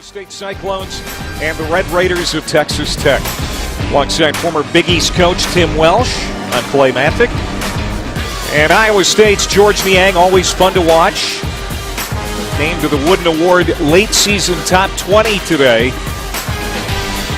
Iowa State Cyclones and the Red Raiders of Texas Tech. Alongside former Big East coach Tim Welsh on Playmakers. And Iowa State's George Niang, always fun to watch. Named to the Wooden Award late season top 20 today.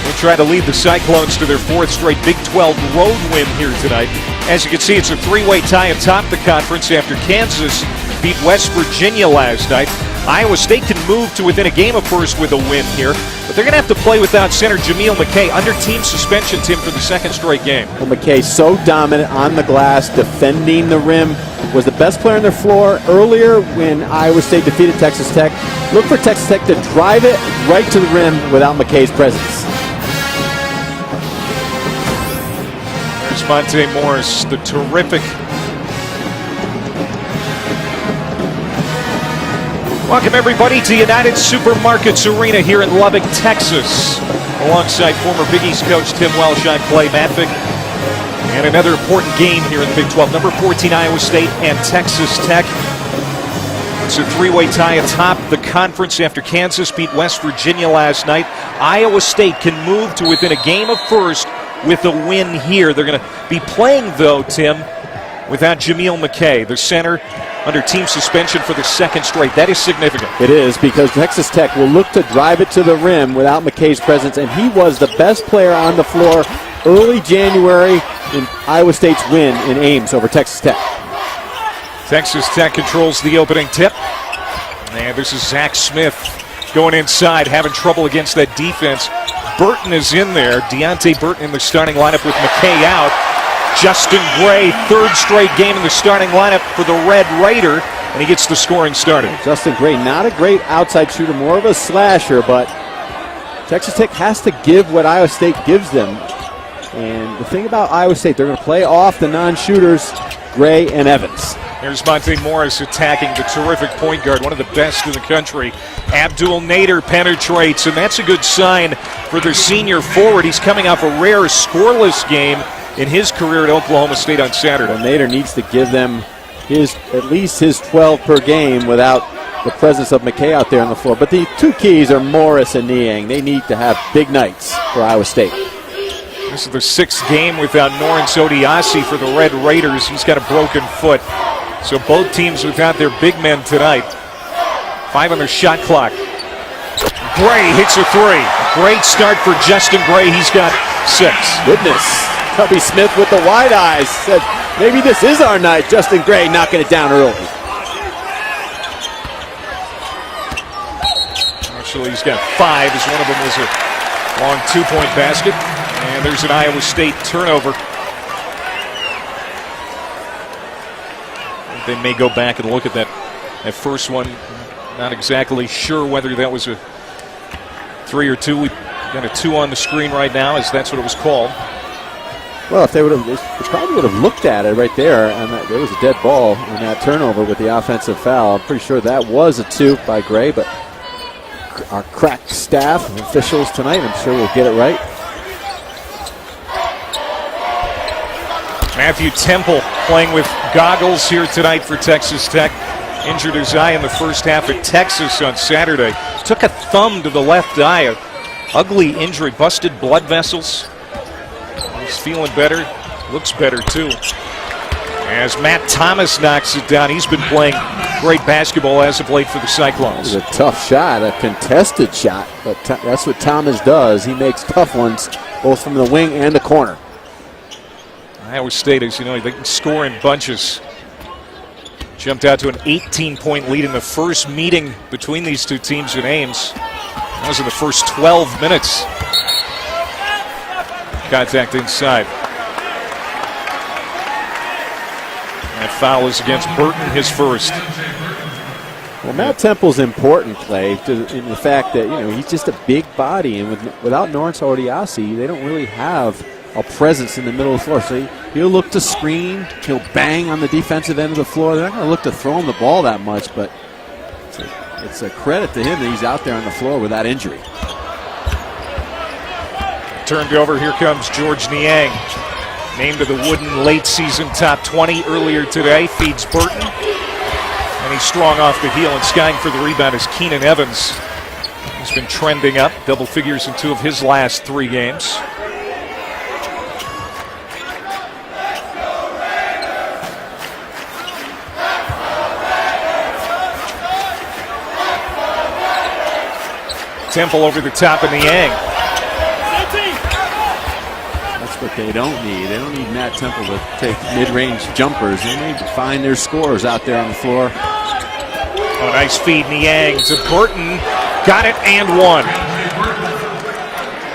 We'll try to lead the Cyclones to their fourth straight Big 12 road win here tonight. As you can see, it's a three-way tie atop the conference after Kansas beat West Virginia last night. Iowa State can move to within a game of first with a win here, but they're going to have to play without center Jameel McKay under team suspension, Tim, for the second straight game. Well, McKay so dominant on the glass, defending the rim, was the best player on their floor earlier when Iowa State defeated Texas Tech. Look for Texas Tech to drive it right to the rim without McKay's presence. There's Monte Morris, the terrific. Welcome everybody to United Supermarkets Arena here in Lubbock, Texas. Alongside former Big East coach Tim Welsh on Playmakers. And another important game here in the Big 12. Number 14 Iowa State and Texas Tech. It's a three-way tie atop the conference after Kansas beat West Virginia last night. Iowa State can move to within a game of first with a win here. They're going to be playing, though, Tim, without Jameel McKay, the center, under team suspension for the second straight. That is significant. It is, because Texas Tech will look to drive it to the rim without McKay's presence, and he was the best player on the floor early January in Iowa State's win in Ames over Texas Tech. Texas Tech controls the opening tip. And this is Zach Smith going inside, having trouble against that defense. Burton is in there. Deontay Burton in the starting lineup with McKay out. Justin Gray, third straight game in the starting lineup for the Red Raider, and he gets the scoring started. Justin Gray, not a great outside shooter, more of a slasher, but Texas Tech has to give what Iowa State gives them. And the thing about Iowa State, they're going to play off the non-shooters, Gray and Evans. There's Monte Morris attacking, the terrific point guard, one of the best in the country. Abdul Nader penetrates, and that's a good sign for their senior forward. He's coming off a rare scoreless game in his career at Oklahoma State on Saturday. Well, Nader needs to give them at least his 12 per game without the presence of McKay out there on the floor. But the two keys are Morris and Niang. They need to have big nights for Iowa State. This is the sixth game without Lawrence Odiasi for the Red Raiders. He's got a broken foot. So both teams without their big men tonight. 5 on their shot clock. Gray hits a three. Great start for Justin Gray. He's got 6. Goodness. Tubby Smith with the wide eyes said, maybe this is our night. Justin Gray knocking it down early. Actually, he's got 5, as one of them was a long 2-point basket. And there's an Iowa State turnover. They may go back and look at that first one. Not exactly sure whether that was a 3 or 2. We've got a 2 on the screen right now, as that's what it was called. Well, if they probably would have looked at it right there, and there was a dead ball on that turnover with the offensive foul. I'm pretty sure that was a 2 by Gray, but our crack staff and officials tonight, I'm sure we'll get it right. Matthew Temple playing with goggles here tonight for Texas Tech. Injured his eye in the first half at Texas on Saturday. Took a thumb to the left eye. An ugly injury, busted blood vessels. He's feeling better, looks better too. As Matt Thomas knocks it down, he's been playing great basketball as of late for the Cyclones. It was a tough shot, a contested shot, but that's what Thomas does. He makes tough ones, both from the wing and the corner. Iowa State, as you know, they can score in bunches. Jumped out to an 18-point lead in the first meeting between these two teams in Ames. That was in the first 12 minutes. Contact inside. That foul is against Burton, his first. Well, Matt Temple's important, Clay, in the fact that, he's just a big body, and without Lawrence Odiasi, they don't really have a presence in the middle of the floor. So he'll look to screen, he'll bang on the defensive end of the floor. They're not going to look to throw him the ball that much, but it's a credit to him that he's out there on the floor with that injury. Turned over, here comes George Niang. Named to the Wooden late season top 20 earlier today. Feeds Burton. And he's strong off the heel, and skying for the rebound is Keenan Evans. He's been trending up, double figures in 2 of his last 3 games. Temple over the top of Niang. That's what they don't need. They don't need Matt Temple to take mid-range jumpers. They need to find their scores out there on the floor. Oh, nice feed, Niang to Burton. Got it and one.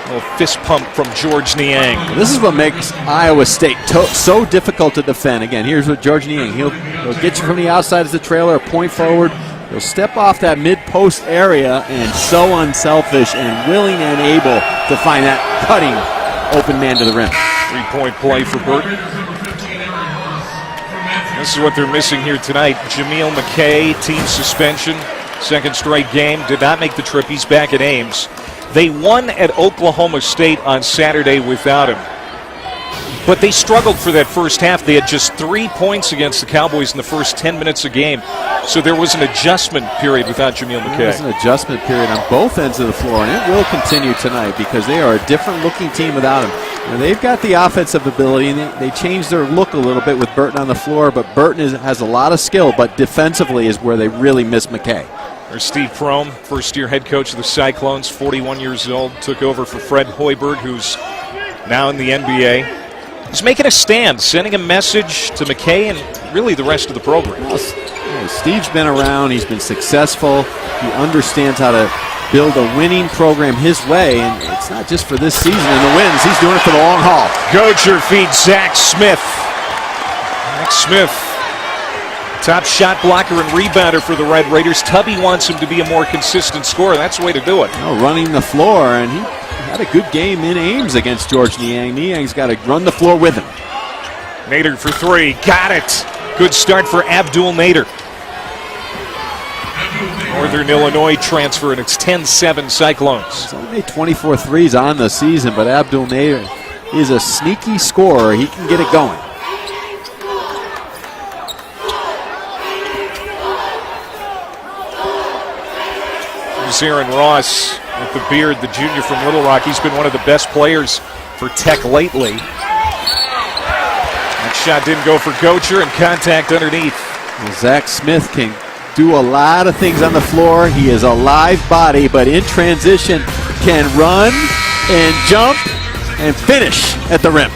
A little fist pump from George Niang. This is what makes Iowa State so difficult to defend. Again, here's what George Niang. He'll get you from the outside as a trailer, point forward. He'll step off that mid-post area and so unselfish and willing and able to find that cutting open man to the rim. 3-point play for Burton. This is what they're missing here tonight. Jameel McKay, team suspension, 2nd straight game, did not make the trip. He's back at Ames. They won at Oklahoma State on Saturday without him. But they struggled for that first half. They had just 3 points against the Cowboys in the first 10 minutes of game. So there was an adjustment period without Jameel McKay. There was an adjustment period on both ends of the floor, and it will continue tonight because they are a different-looking team without him. Now, they've got the offensive ability, and they changed their look a little bit with Burton on the floor, but Burton has a lot of skill, but defensively is where they really miss McKay. There's Steve Prohm, first-year head coach of the Cyclones, 41 years old, took over for Fred Hoiberg, who's now in the NBA. He's making a stand, sending a message to McKay and really the rest of the program. Well, Steve's been around. He's been successful. He understands how to build a winning program his way, and it's not just for this season and the wins. He's doing it for the long haul. Gocher feeds Zach Smith. Zach Smith, top shot blocker and rebounder for the Red Raiders. Tubby wants him to be a more consistent scorer. That's the way to do it. Running the floor, and he had a good game in Ames against George Niang. Niang's got to run the floor with him. Nader for 3. Got it. Good start for Abdul Nader. Northern Illinois transfer, and it's 10-7 Cyclones. He's only made 24 threes on the season, but Abdul Nader is a sneaky scorer. He can get it going. There's Aaron Ross with the beard, the junior from Little Rock. He's been one of the best players for Tech lately. That shot didn't go for Gocher, and contact underneath. Well, Zach Smith can do a lot of things on the floor. He is a live body, but in transition can run and jump and finish at the rim.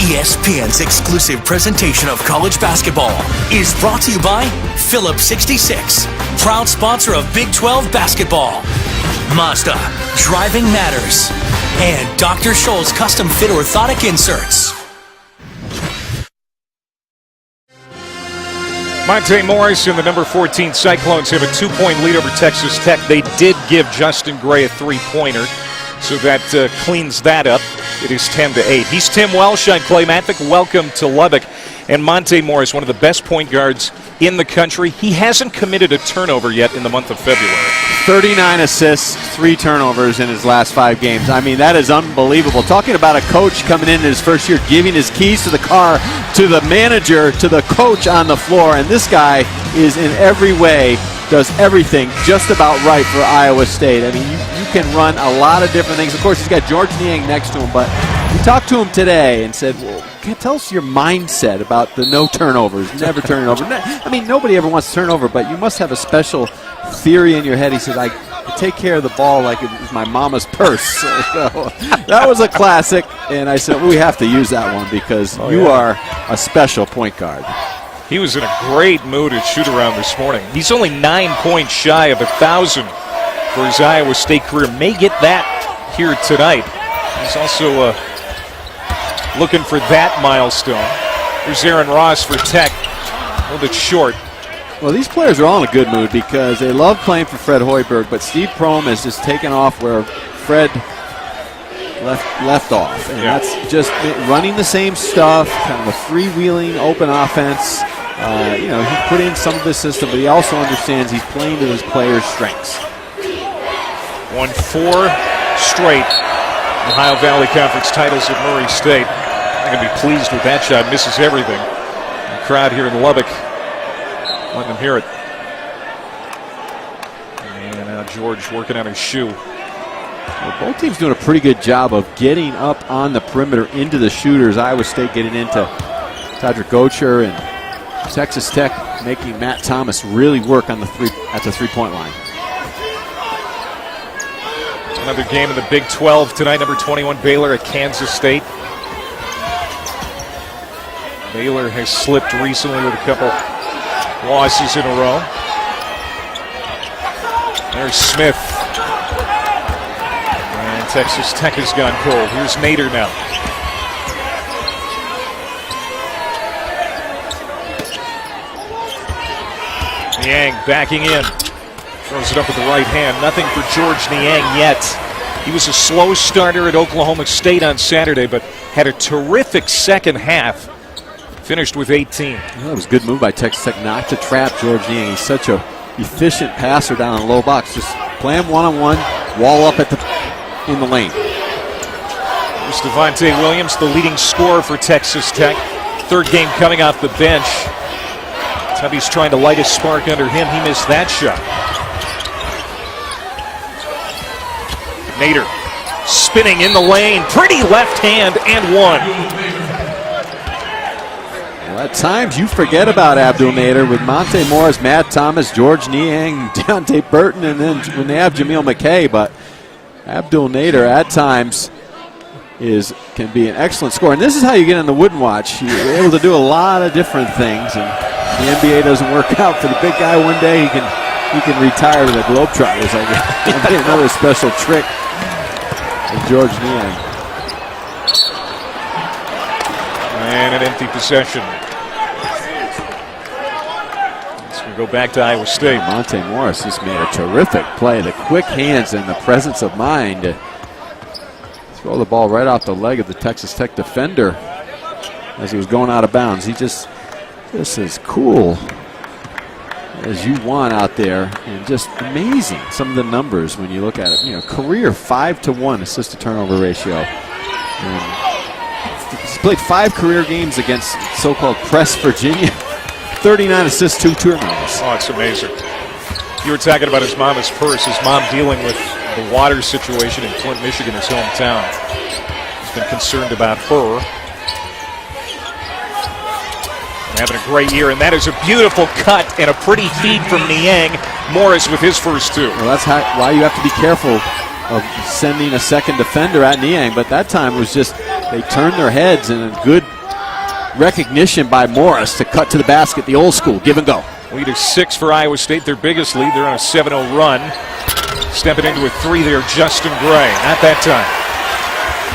ESPN's exclusive presentation of college basketball is brought to you by Phillips 66, proud sponsor of Big 12 basketball, Mazda, driving matters, and Dr. Scholl's custom fit orthotic inserts. Monte Morris and the number 14 Cyclones have a 2-point lead over Texas Tech. They did give Justin Gray a 3-pointer, so that cleans that up. It is 10-8. He's Tim Welsh. I'm Clay Mathick. Welcome to Lubbock. And Monte Morris, one of the best point guards in the country. He hasn't committed a turnover yet in the month of February. 39 assists, 3 turnovers in his last 5 games. I mean, that is unbelievable. Talking about a coach coming in his first year, giving his keys to the car to the manager, to the coach on the floor. And this guy is in every way, does everything just about right for Iowa State. I mean, you can run a lot of different things. Of course, he's got George Niang next to him, but we talked to him today and said, well, tell us your mindset about the no turnovers, never turning over. I mean, nobody ever wants to turn over, but you must have a special theory in your head. He said, I take care of the ball like it was my mama's purse. So, that was a classic, and I said, well, we have to use that one because you are a special point guard. He was in a great mood at shoot-around this morning. He's only 9 points shy of 1,000 for his Iowa State career. May get that here tonight. He's also looking for that milestone. There's Aaron Ross for Tech. A little bit short. Well, these players are all in a good mood because they love playing for Fred Hoiberg, but Steve Prohm has just taken off where Fred left off. And that's just running the same stuff, kind of a freewheeling, open offense. He put in some of his system, but he also understands he's playing to his players' strengths. Won 4 straight Ohio Valley Conference titles at Murray State. I'm going to be pleased with that shot. Misses everything. And crowd here in Lubbock. Let them hear it. And now George working on his shoe. Well, both teams doing a pretty good job of getting up on the perimeter into the shooters. Iowa State getting into Todrick Gocher, and Texas Tech making Matt Thomas really work on the three-point line. Another game in the Big 12 tonight. Number 21 Baylor at Kansas State. Baylor has slipped recently with a couple losses in a row. There's Smith. And Texas Tech has gone cold. Here's Nader now. Niang backing in. Throws it up with the right hand. Nothing for George Niang yet. He was a slow starter at Oklahoma State on Saturday, but had a terrific second half. Finished with 18. Well, that was a good move by Texas Tech not to trap George Niang. He's such a efficient passer down in the low box. Just play him one-on-one, wall up in the lane. There's Devontae Williams, the leading scorer for Texas Tech. Third game coming off the bench. Tubby's trying to light a spark under him. He missed that shot. Nader spinning in the lane. Pretty left hand and one. Well, at times you forget about Abdul Nader with Monte Morris, Matt Thomas, George Niang, Deontay Burton, and then when they have Jameel McKay. But Abdul Nader at times can be an excellent scorer. And this is how you get on the Wooden Watch. You're able to do a lot of different things. And the NBA doesn't work out for the big guy one day. He can retire to the Globetrotters. I get another special trick of George Niang. And an empty possession. It's going to go back to Iowa State. Monte Morris just made a terrific play. The quick hands and the presence of mind to throw the ball right off the leg of the Texas Tech defender as he was going out of bounds. He just as cool as you want out there, and just amazing some of the numbers when you look at it. You know, career 5-to-1 assist to turnover ratio. And he's played 5 career games against so-called Press Virginia. 39 assists, 2 turnovers. Oh, it's amazing. You were talking about his mama's purse. His mom dealing with the water situation in Flint, Michigan, his hometown. He's been concerned about her. Having a great year, and that is a beautiful cut and a pretty feed from Niang. Morris with his first 2. Well, that's why you have to be careful of sending a second defender at Niang, but that time was just they turned their heads, and a good recognition by Morris to cut to the basket, the old school, give and go. Lead is 6 for Iowa State, their biggest lead. They're on a 7-0 run. Stepping into a 3 there, Justin Gray. Not that time.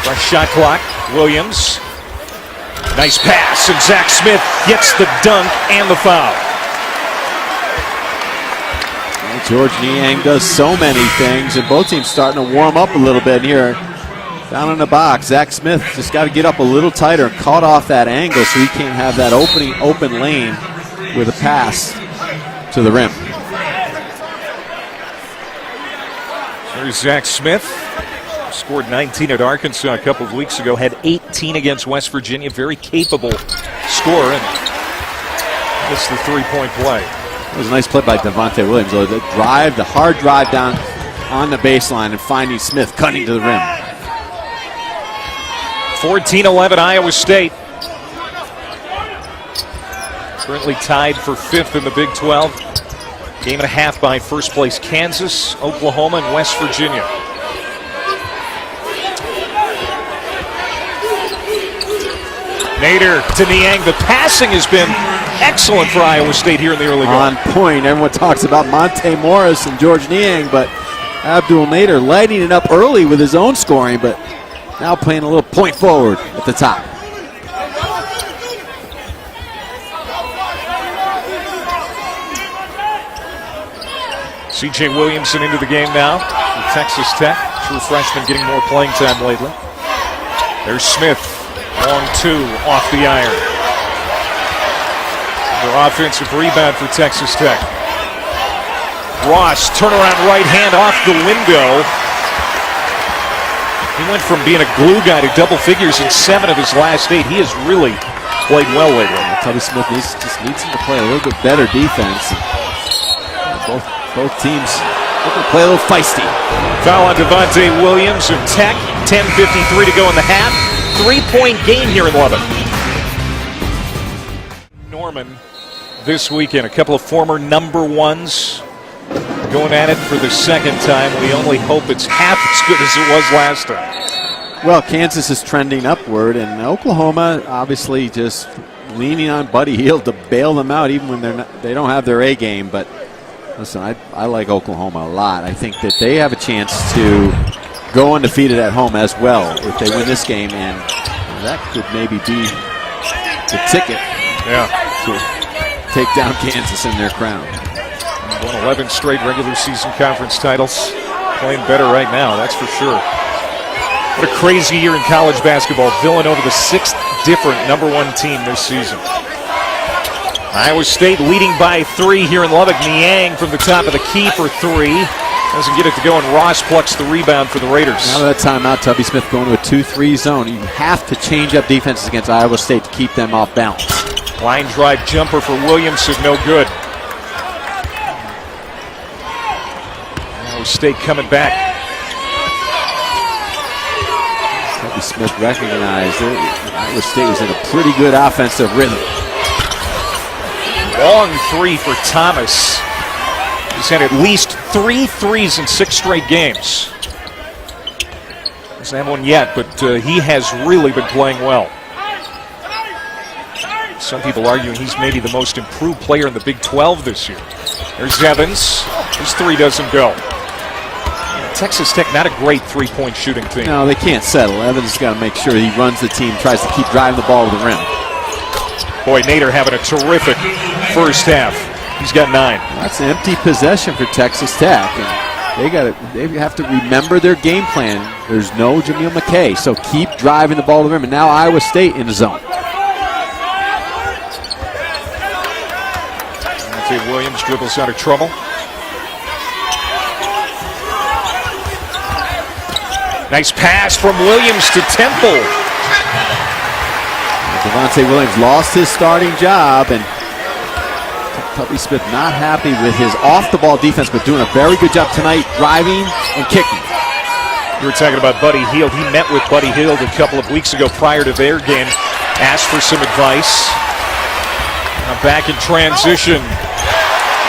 Fresh shot clock, Williams. Nice pass, and Zach Smith gets the dunk and the foul. Well, George Niang does so many things, and both teams starting to warm up a little bit here. Down in the box, Zach Smith just got to get up a little tighter and caught off that angle so he can't have that open lane with a pass to the rim. There's Zach Smith. Scored 19 at Arkansas a couple of weeks ago. Had 18 against West Virginia. Very capable scorer. And missed the three-point play. It was a nice play by Devontae Williams. The hard drive down on the baseline and finding Smith cutting to the rim. 14-11 Iowa State. Currently tied for 5th in the Big 12. Game and a half behind first place Kansas, Oklahoma, and West Virginia. Nader to Niang. The passing has been excellent for Iowa State here in the early going. On point. Everyone talks about Monte Morris and George Niang, but Abdul Nader lighting it up early with his own scoring, but now playing a little point forward at the top. C.J. Williamson into the game now for Texas Tech. True freshman getting more playing time lately. There's Smith. Long 2 off the iron. Another offensive rebound for Texas Tech. Ross, turnaround right hand off the window. He went from being a glue guy to double figures in 7 of his last 8. He has really played well lately. Tubby Smith just needs him to play a little bit better defense. Both teams looking to play a little feisty. Foul on Devontae Williams of Tech. 10:53 to go in the half. 3-point game here in Lubbock. Norman this weekend. A couple of former number ones going at it for the second time. We only hope it's half as good as it was last time. Well, Kansas is trending upward, and Oklahoma obviously just leaning on Buddy Hield to bail them out, even when they don't have their A game. But listen, I like Oklahoma a lot. I think that they have a chance to go undefeated at home as well if they win this game, and that could maybe be the ticket to take down Kansas in their crown. Won 11 straight regular season conference titles. Playing better right now, that's for sure. What a crazy year in college basketball. Villanova, the 6th different number 1 team this season. Iowa State leading by 3 here in Lubbock. Niang from the top of the key for 3. Doesn't get it to go, and Ross plucks the rebound for the Raiders. Now that timeout, Tubby Smith going to a 2-3 zone. You have to change up defenses against Iowa State to keep them off balance. Line drive jumper for Williams is no good. Iowa State coming back. Tubby Smith recognized it. Iowa State was in a pretty good offensive rhythm. Long 3 for Thomas. He's had at least 3 threes in 6 straight games. Doesn't have one yet, but he has really been playing well. Some people arguing he's maybe the most improved player in the Big 12 this year. There's Evans. His 3 doesn't go. Texas Tech, not a great 3-point shooting team. No, they can't settle. Evans has got to make sure he runs the team, tries to keep driving the ball to the rim. Boy, Nader having a terrific first half. He's got 9. That's an empty possession for Texas Tech. And they have to remember their game plan. There's no Jameel McKay, so keep driving the ball to the rim. And now Iowa State in the zone. Williams dribbles out of trouble. Nice pass from Williams to Temple. Devontae Williams lost his starting job, and Tubby Smith not happy with his off-the-ball defense, but doing a very good job tonight driving and kicking. You were talking about Buddy Hield. He met with Buddy Hield a couple of weeks ago prior to their game, asked for some advice. Now back in transition.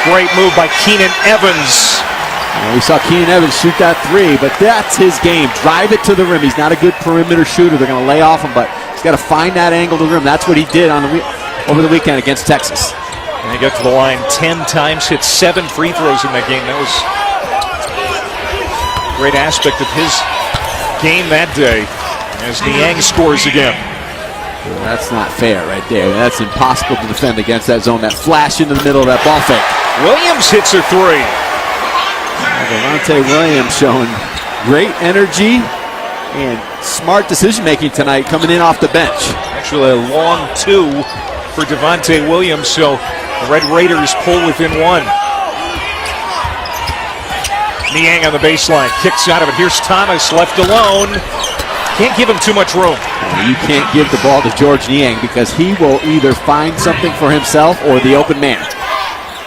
Great move by Keenan Evans. We saw Keenan Evans shoot that 3, but that's his game. Drive it to the rim. He's not a good perimeter shooter. They're going to lay off him, but he's got to find that angle to the rim. That's what he did over the weekend against Texas. And he got to the line 10 times, hit 7 free throws in that game. That was a great aspect of his game that day as Niang scores again. Well, that's not fair right there. That's impossible to defend against that zone. That flash into the middle of that ball fake. Williams hits a 3. Devontae Williams showing great energy and smart decision-making tonight coming in off the bench. Actually, a long 2 for Devontae Williams, so the Red Raiders pull within 1. Niang on the baseline, kicks out of it. Here's Thomas left alone. Can't give him too much room. You can't give the ball to George Niang because he will either find something for himself or the open man.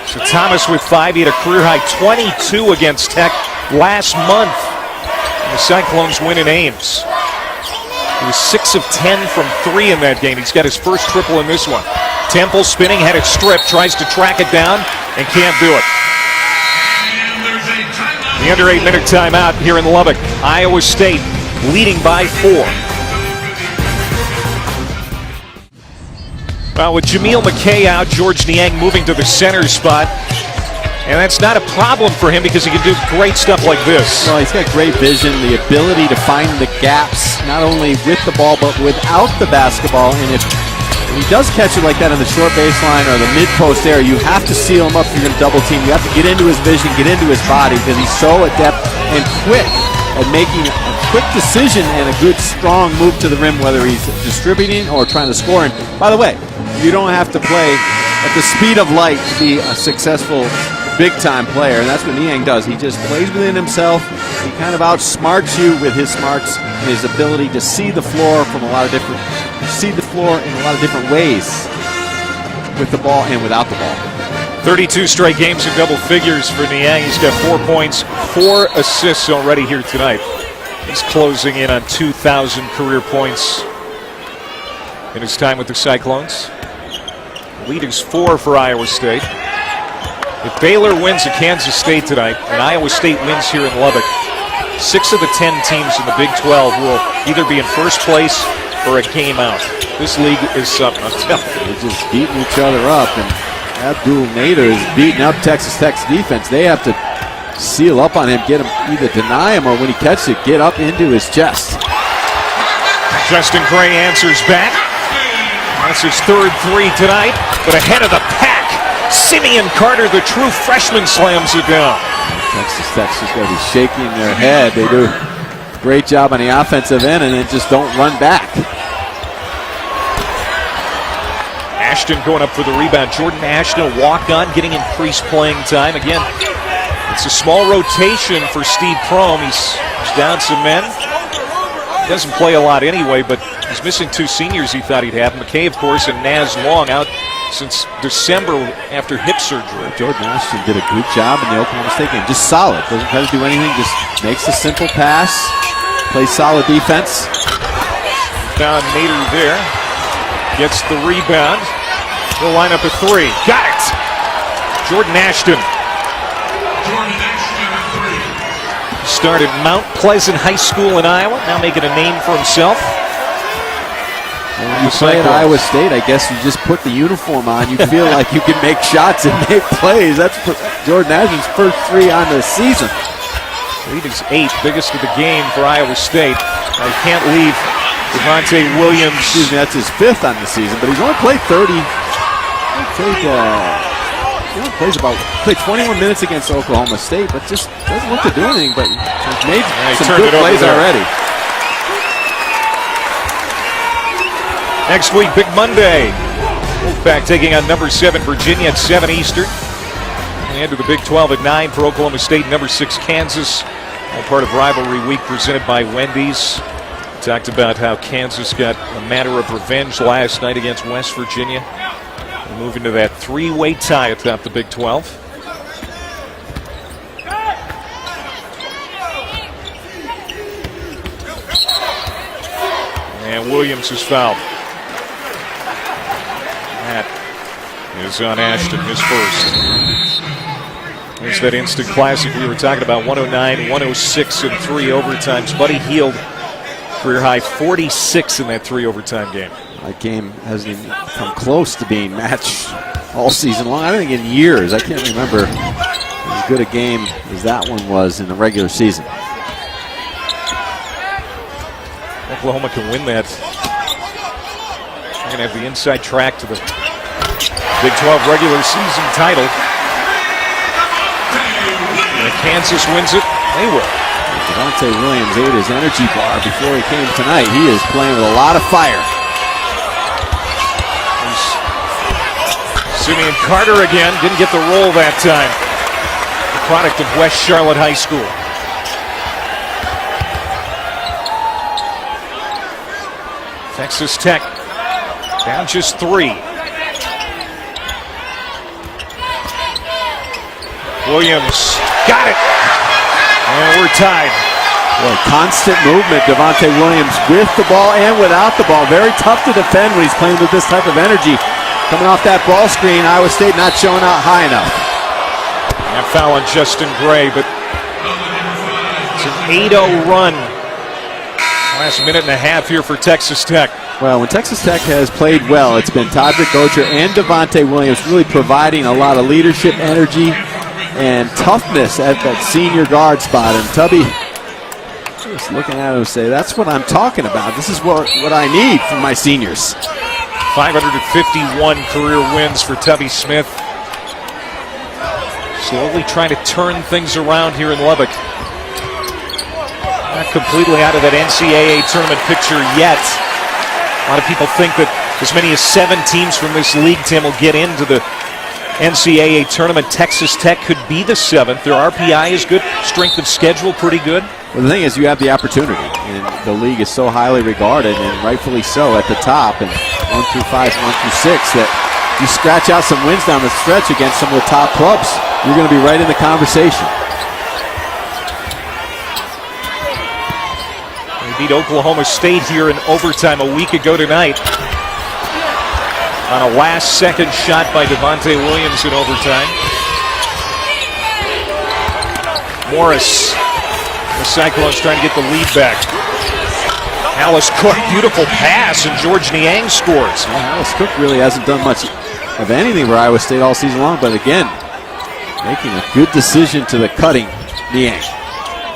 So Thomas with 5, he had a career-high 22 against Tech last month. And the Cyclones win in Ames. He was 6 of 10 from 3 in that game. He's got his first triple in this one. Temple spinning, had it stripped, tries to track it down, and can't do it. The under 8-minute timeout here in Lubbock. Iowa State leading by 4. Well, with Jameel McKay out, George Niang moving to the center spot. And that's not a problem for him because he can do great stuff like this. Well, he's got great vision, the ability to find the gaps, not only with the ball, but without the basketball. And if he does catch it like that on the short baseline or the mid-post area, you have to seal him up if you're going to double team. You have to get into his vision, get into his body, because he's so adept and quick at making a quick decision and a good, strong move to the rim, whether he's distributing or trying to score. And by the way, you don't have to play at the speed of light to be a successful big-time player, and that's what Niang does. He just plays within himself. He kind of outsmarts you with his smarts and his ability to see the floor from a lot of different see the floor in a lot of different ways with the ball and without the ball. 32 straight games in double figures for Niang. He's got 4 points, 4 assists already here tonight. He's closing in on 2,000 career points in his time with the Cyclones. The lead is 4 for Iowa State. If Baylor wins at Kansas State tonight and Iowa State wins here in Lubbock, 6 of the 10 teams in the Big 12 will either be in first place or a game out. This league is something, I'm telling you. They're just beating each other up, and Abdul Nader is beating up Texas Tech's defense. They have to seal up on him, get him, either deny him or when he catches it, get up into his chest. Justin Gray answers back. That's his 3rd 3 tonight, but ahead of the pack, Simeon Carter, the true freshman, slams it down. Texas Tech's just going to be shaking their head. They do a great job on the offensive end and then just don't run back. Ashton going up for the rebound. Jordan Ashton, a walk-on, getting increased playing time. Again, it's a small rotation for Steve Prohm. He's down some men. He doesn't play a lot anyway, but he's missing 2 seniors he thought he'd have. McKay, of course, and Naz Long out since December after hip surgery. Jordan Ashton did a good job in the Oklahoma State game. Just solid. Doesn't try to do anything. Just makes a simple pass. Plays solid defense. Found Nader there. Gets the rebound. He'll line up a 3. Got it! Jordan Ashton. Started Mount Pleasant High School in Iowa. Now making a name for himself. When you play at Iowa State, I guess you just put the uniform on. You feel like you can make shots and make plays. That's Jordan Ashton's first 3 on the season. Lead is 8, biggest of the game for Iowa State. I can't leave Devontae Williams. Excuse me, that's his 5th on the season, but he's only played 30. Played 21 minutes against Oklahoma State, but just doesn't look to do anything. But he's made some good plays already. Next week, Big Monday. Wolfpack taking on number 7 Virginia at 7 Eastern. And the end of the Big 12 at 9 for Oklahoma State, number 6 Kansas. All part of Rivalry Week presented by Wendy's. Talked about how Kansas got a matter of revenge last night against West Virginia. We're moving to that 3-way tie atop the Big 12. And Williams is fouled. That is on Ashton, his first. There's that instant classic we were talking about, 109, 106 in 3 overtimes. Buddy Hield, career high 46 in that 3 overtime game. That game hasn't even come close to being matched all season long. I think in years. I can't remember as good a game as that one was in the regular season. Oklahoma can win that. They're going to have the inside track to the Big 12 regular season title. And if Kansas wins it, they will. Devontae Williams ate his energy bar before he came tonight. He is playing with a lot of fire. Simeon Carter again, didn't get the roll that time. The product of West Charlotte High School. Texas Tech down just 3. Williams got it. And we're tied. Boy, constant movement, Devontae Williams with the ball and without the ball. Very tough to defend when he's playing with this type of energy. Coming off that ball screen, Iowa State not showing out high enough. And foul on Justin Gray, but it's an 8-0 run. Last minute and a half here for Texas Tech. Well, when Texas Tech has played well, it's been Todrick Gocher and Devontae Williams really providing a lot of leadership, energy, and toughness at that senior guard spot. And Tubby just looking at him and say, that's what I'm talking about. This is what I need from my seniors. 551 career wins for Tubby Smith. Slowly trying to turn things around here in Lubbock. Not completely out of that NCAA tournament picture yet. A lot of people think that as many as 7 teams from this league, Tim, will get into the NCAA tournament. Texas Tech could be the 7th. Their RPI is good. Strength of schedule pretty good. Well, the thing is, you have the opportunity, and the league is so highly regarded, and rightfully so, at the top, and 1 through 5, 1 through 6, that you scratch out some wins down the stretch against some of the top clubs, you're going to be right in the conversation. They beat Oklahoma State here in overtime a week ago tonight on a last-second shot by Devontae Williams in overtime. Morris. The Cyclones trying to get the lead back. Alice Cook, beautiful pass, and George Niang scores. Well, Alice Cook really hasn't done much of anything for Iowa State all season long, but again, making a good decision to the cutting Niang.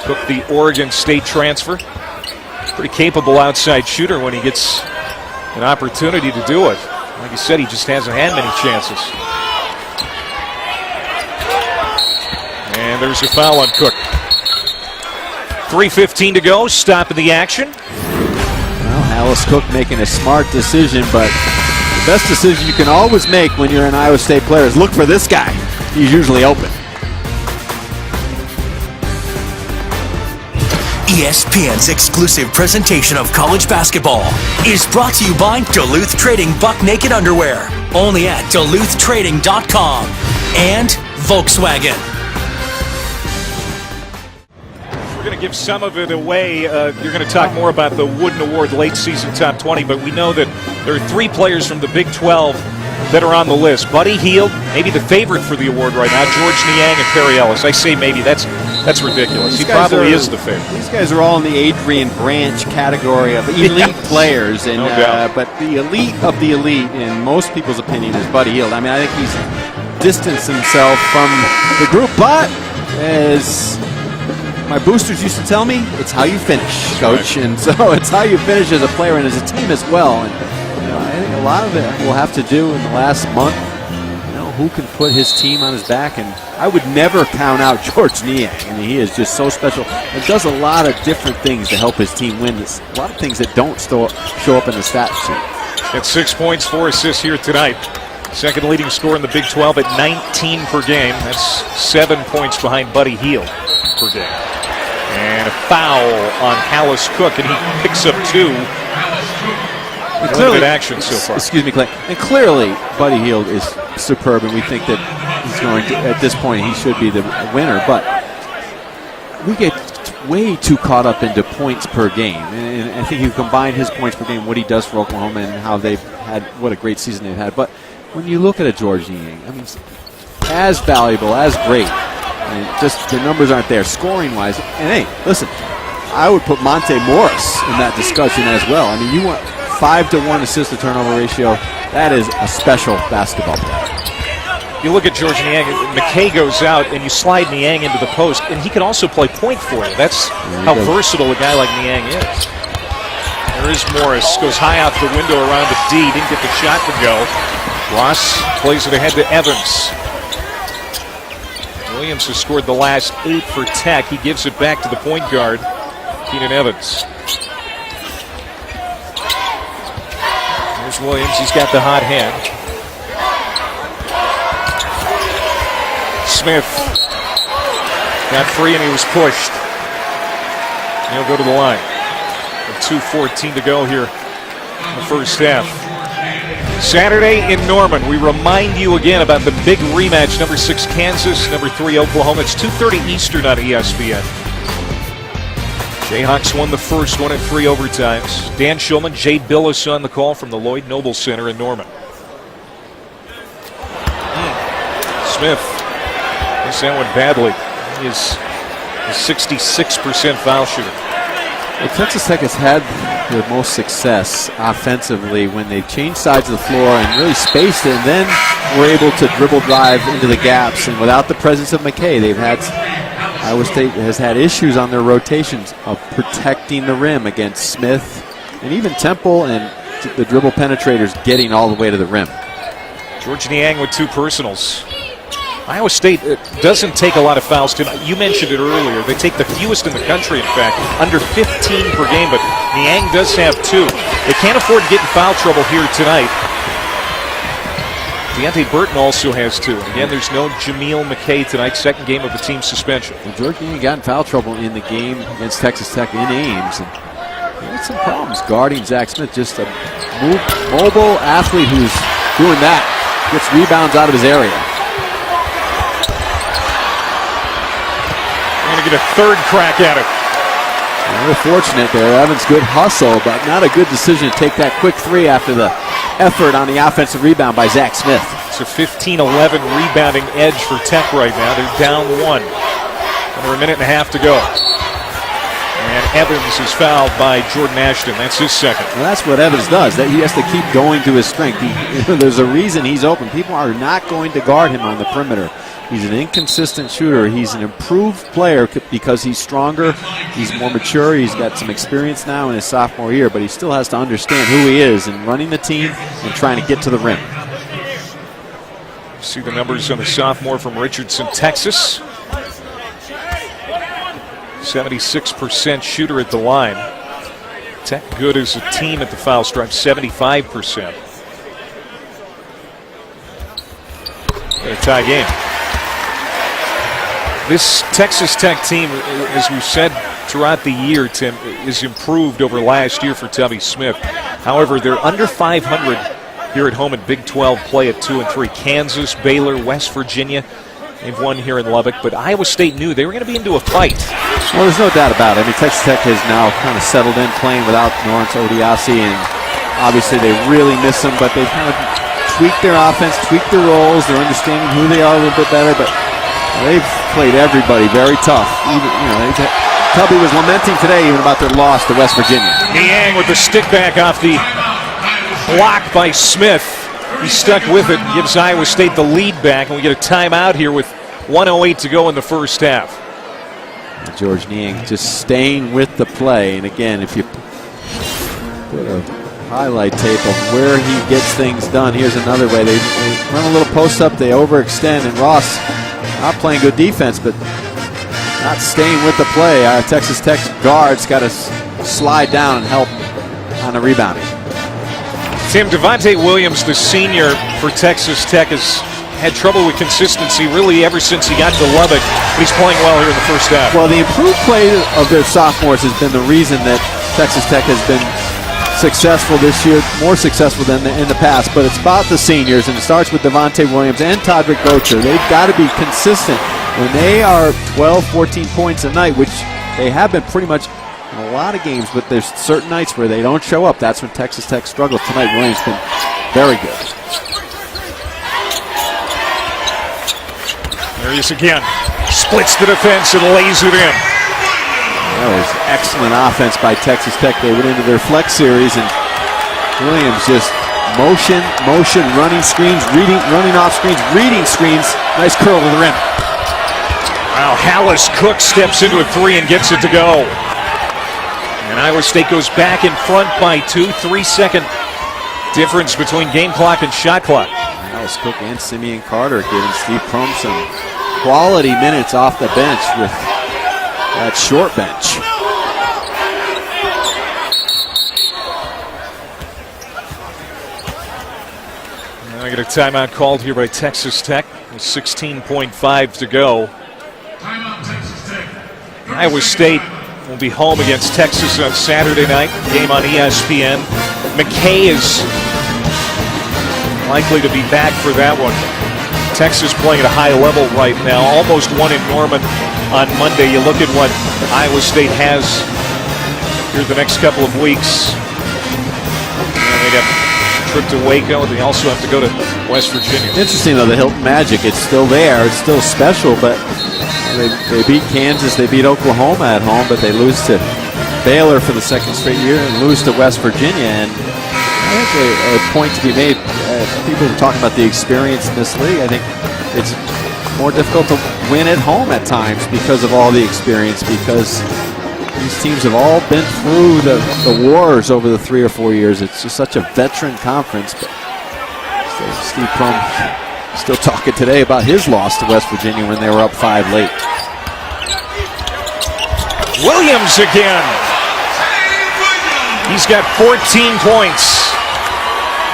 Cook, the Oregon State transfer. Pretty capable outside shooter when he gets an opportunity to do it. Like you said, he just hasn't had many chances. And there's a foul on Cook. 3:15 to go, stopping the action. Well, Alice Cook making a smart decision, but the best decision you can always make when you're an Iowa State player is look for this guy. He's usually open. ESPN's exclusive presentation of college basketball is brought to you by Duluth Trading Buck Naked Underwear, only at DuluthTrading.com, and Volkswagen. We're going to give some of it away. You're going to talk more about the Wooden Award late season top 20, but we know that there are 3 players from the Big 12 that are on the list. Buddy Hield, maybe the favorite for the award right now. George Niang and Perry Ellis. I say maybe. That's ridiculous. He probably is the favorite. These guys are all in the Adrian Branch category of elite players, and no doubt. but the elite of the elite, in most people's opinion, is Buddy Hield. I mean, I think he's distanced himself from the group, but as my boosters used to tell me, it's how you finish, Coach. Right. And so it's how you finish as a player and as a team as well. And I think a lot of it will have to do in the last month, who can put his team on his back. And I would never count out George Niang. I mean, he is just so special and does a lot of different things to help his team win. There's a lot of things that don't show up in the stat sheet. At 6 points, 4 assists here tonight. Second leading scorer in the Big 12 at 19 per game. That's 7 points behind Buddy Hield per game. And a foul on Alice Cook, and he picks up 2. Limited action so far. Excuse me, Clay. And clearly, Buddy Hield is superb, and we think that he's going to, at this point, he should be the winner. But we get way too caught up into points per game. And I think you combine his points per game, what he does for Oklahoma, and how they've had, what a great season they've had. But when you look at a George Niang, I mean, as valuable, as great, and just the numbers aren't there scoring-wise. And hey, listen, I would put Monte Morris in that discussion as well. I mean, you want 5-to-1 assist-to-turnover ratio. That is a special basketball player. You look at George Niang, McKay goes out, and you slide Niang into the post, and he can also play point for you. That's how versatile a guy like Niang is. There is Morris, goes high out the window around the D, didn't get the shot to go. Ross plays it ahead to Evans. Williams has scored the last 8 for Tech. He gives it back to the point guard, Keenan Evans. There's Williams, he's got the hot hand. Smith got free and he was pushed. He'll go to the line. 2:14 to go here in the first half. Saturday in Norman, we remind you again about the big rematch, number 6 Kansas, number 3 Oklahoma. It's 2:30 Eastern on ESPN. Jayhawks won the first one in 3 overtimes. Dan Schulman, Jay Billis on the call from the Lloyd Noble Center in Norman. Smith, missed that one badly. He is a 66% foul shooter. Well, Texas Tech has had their most success offensively when they changed sides of the floor and really spaced it, and then were able to dribble drive into the gaps. And without the presence of McKay, Iowa State has had issues on their rotations of protecting the rim against Smith and even Temple and the dribble penetrators getting all the way to the rim. George Niang with 2 personals. Iowa State doesn't take a lot of fouls tonight. You mentioned it earlier. They take the fewest in the country, in fact, under 15 per game, but Niang does have 2. They can't afford to get in foul trouble here tonight. Deontay Burton also has 2. Again, there's no Jameel McKay tonight, second game of the team suspension. Well, George Niang got in foul trouble in the game against Texas Tech in Ames. And he had some problems guarding Zach Smith, just a mobile athlete who's doing that. Gets rebounds out of his area. We're going to get a third crack at it. They're fortunate there. Evans, good hustle, but not a good decision to take that quick 3 after the effort on the offensive rebound by Zach Smith. It's a 15-11 rebounding edge for Tech right now. They're down 1. Under a minute and a half to go. And Evans is fouled by Jordan Ashton. That's his second. Well, that's what Evans does. That he has to keep going to his strength. There's a reason he's open. People are not going to guard him on the perimeter. He's an inconsistent shooter. He's an improved player because he's stronger. He's more mature. He's got some experience now in his sophomore year, but he still has to understand who he is in running the team and trying to get to the rim. See the numbers on the sophomore from Richardson, Texas. 76% shooter at the line. Tech good as a team at the foul stripe, 75%. A tie game. This Texas Tech team, as we've said throughout the year, Tim, is improved over last year for Tubby Smith. However, they're under 500 here at home in Big 12 play at 2 and 3. Kansas, Baylor, West Virginia. They've won here in Lubbock, but Iowa State knew they were going to be into a fight. Well, there's no doubt about it. I mean, Texas Tech has now kind of settled in playing without Lawrence Odiasi, and obviously they really miss him, but they've kind of tweaked their offense, tweaked their roles. They're understanding who they are a little bit better, but they've played everybody very tough. Even, Tubby was lamenting today even about their loss to West Virginia. Niang with the stick back off the block by Smith. He stuck with it and gives Iowa State the lead back, and we get a timeout here with 1:08 to go in the first half. George Niang just staying with the play, and again, if you put a highlight tape of where he gets things done, here's another way. They run a little post-up, they overextend, and Ross not playing good defense, but not staying with the play. Texas Tech's guards got to slide down and help on the rebounding. Tim, Devontae Williams, the senior for Texas Tech, has had trouble with consistency really ever since he got to Lubbock, but he's playing well here in the first half. Well, the improved play of their sophomores has been the reason that Texas Tech has been successful this year, more successful than in the past, but it's about the seniors, and it starts with Devontae Williams and Todrick Gocher. They've got to be consistent. When they are 12, 14 points a night, which they have been pretty much in a lot of games, but there's certain nights where they don't show up. That's when Texas Tech struggles. Tonight, Williams has been very good. There he is again. Splits the defense and lays it in. That was excellent offense by Texas Tech. They went into their flex series, and Williams just motion, running screens, running off screens, reading screens. Nice curl to the rim. Wow, Hallis Cook steps into a 3 and gets it to go. And Iowa State goes back in front by 2. 3-second difference between game clock and shot clock. Hallis Cook and Simeon Carter giving Steve Prohm some quality minutes off the bench with that short bench. I get a timeout called here by Texas Tech. 16.5 to go. Iowa State will be home against Texas on Saturday night. Game on ESPN. McKay is likely to be back for that one. Texas playing at a high level right now. Almost won in Norman on Monday. You look at what Iowa State has here the next couple of weeks. They have a trip to Waco. They also have to go to West Virginia. Interesting though, the Hilton Magic. It's still there. It's still special, but they beat Kansas. They beat Oklahoma at home, but they lose to Baylor for the second straight year and lose to West Virginia. And I think a point to be made. People are talking about the experience in this league. I think it's more difficult to win at home at times because of all the experience, because these teams have all been through the wars over the 3 or 4 years. It's just such a veteran conference. But Steve Prohm still talking today about his loss to West Virginia when they were up 5 late. Williams again. He's got 14 points.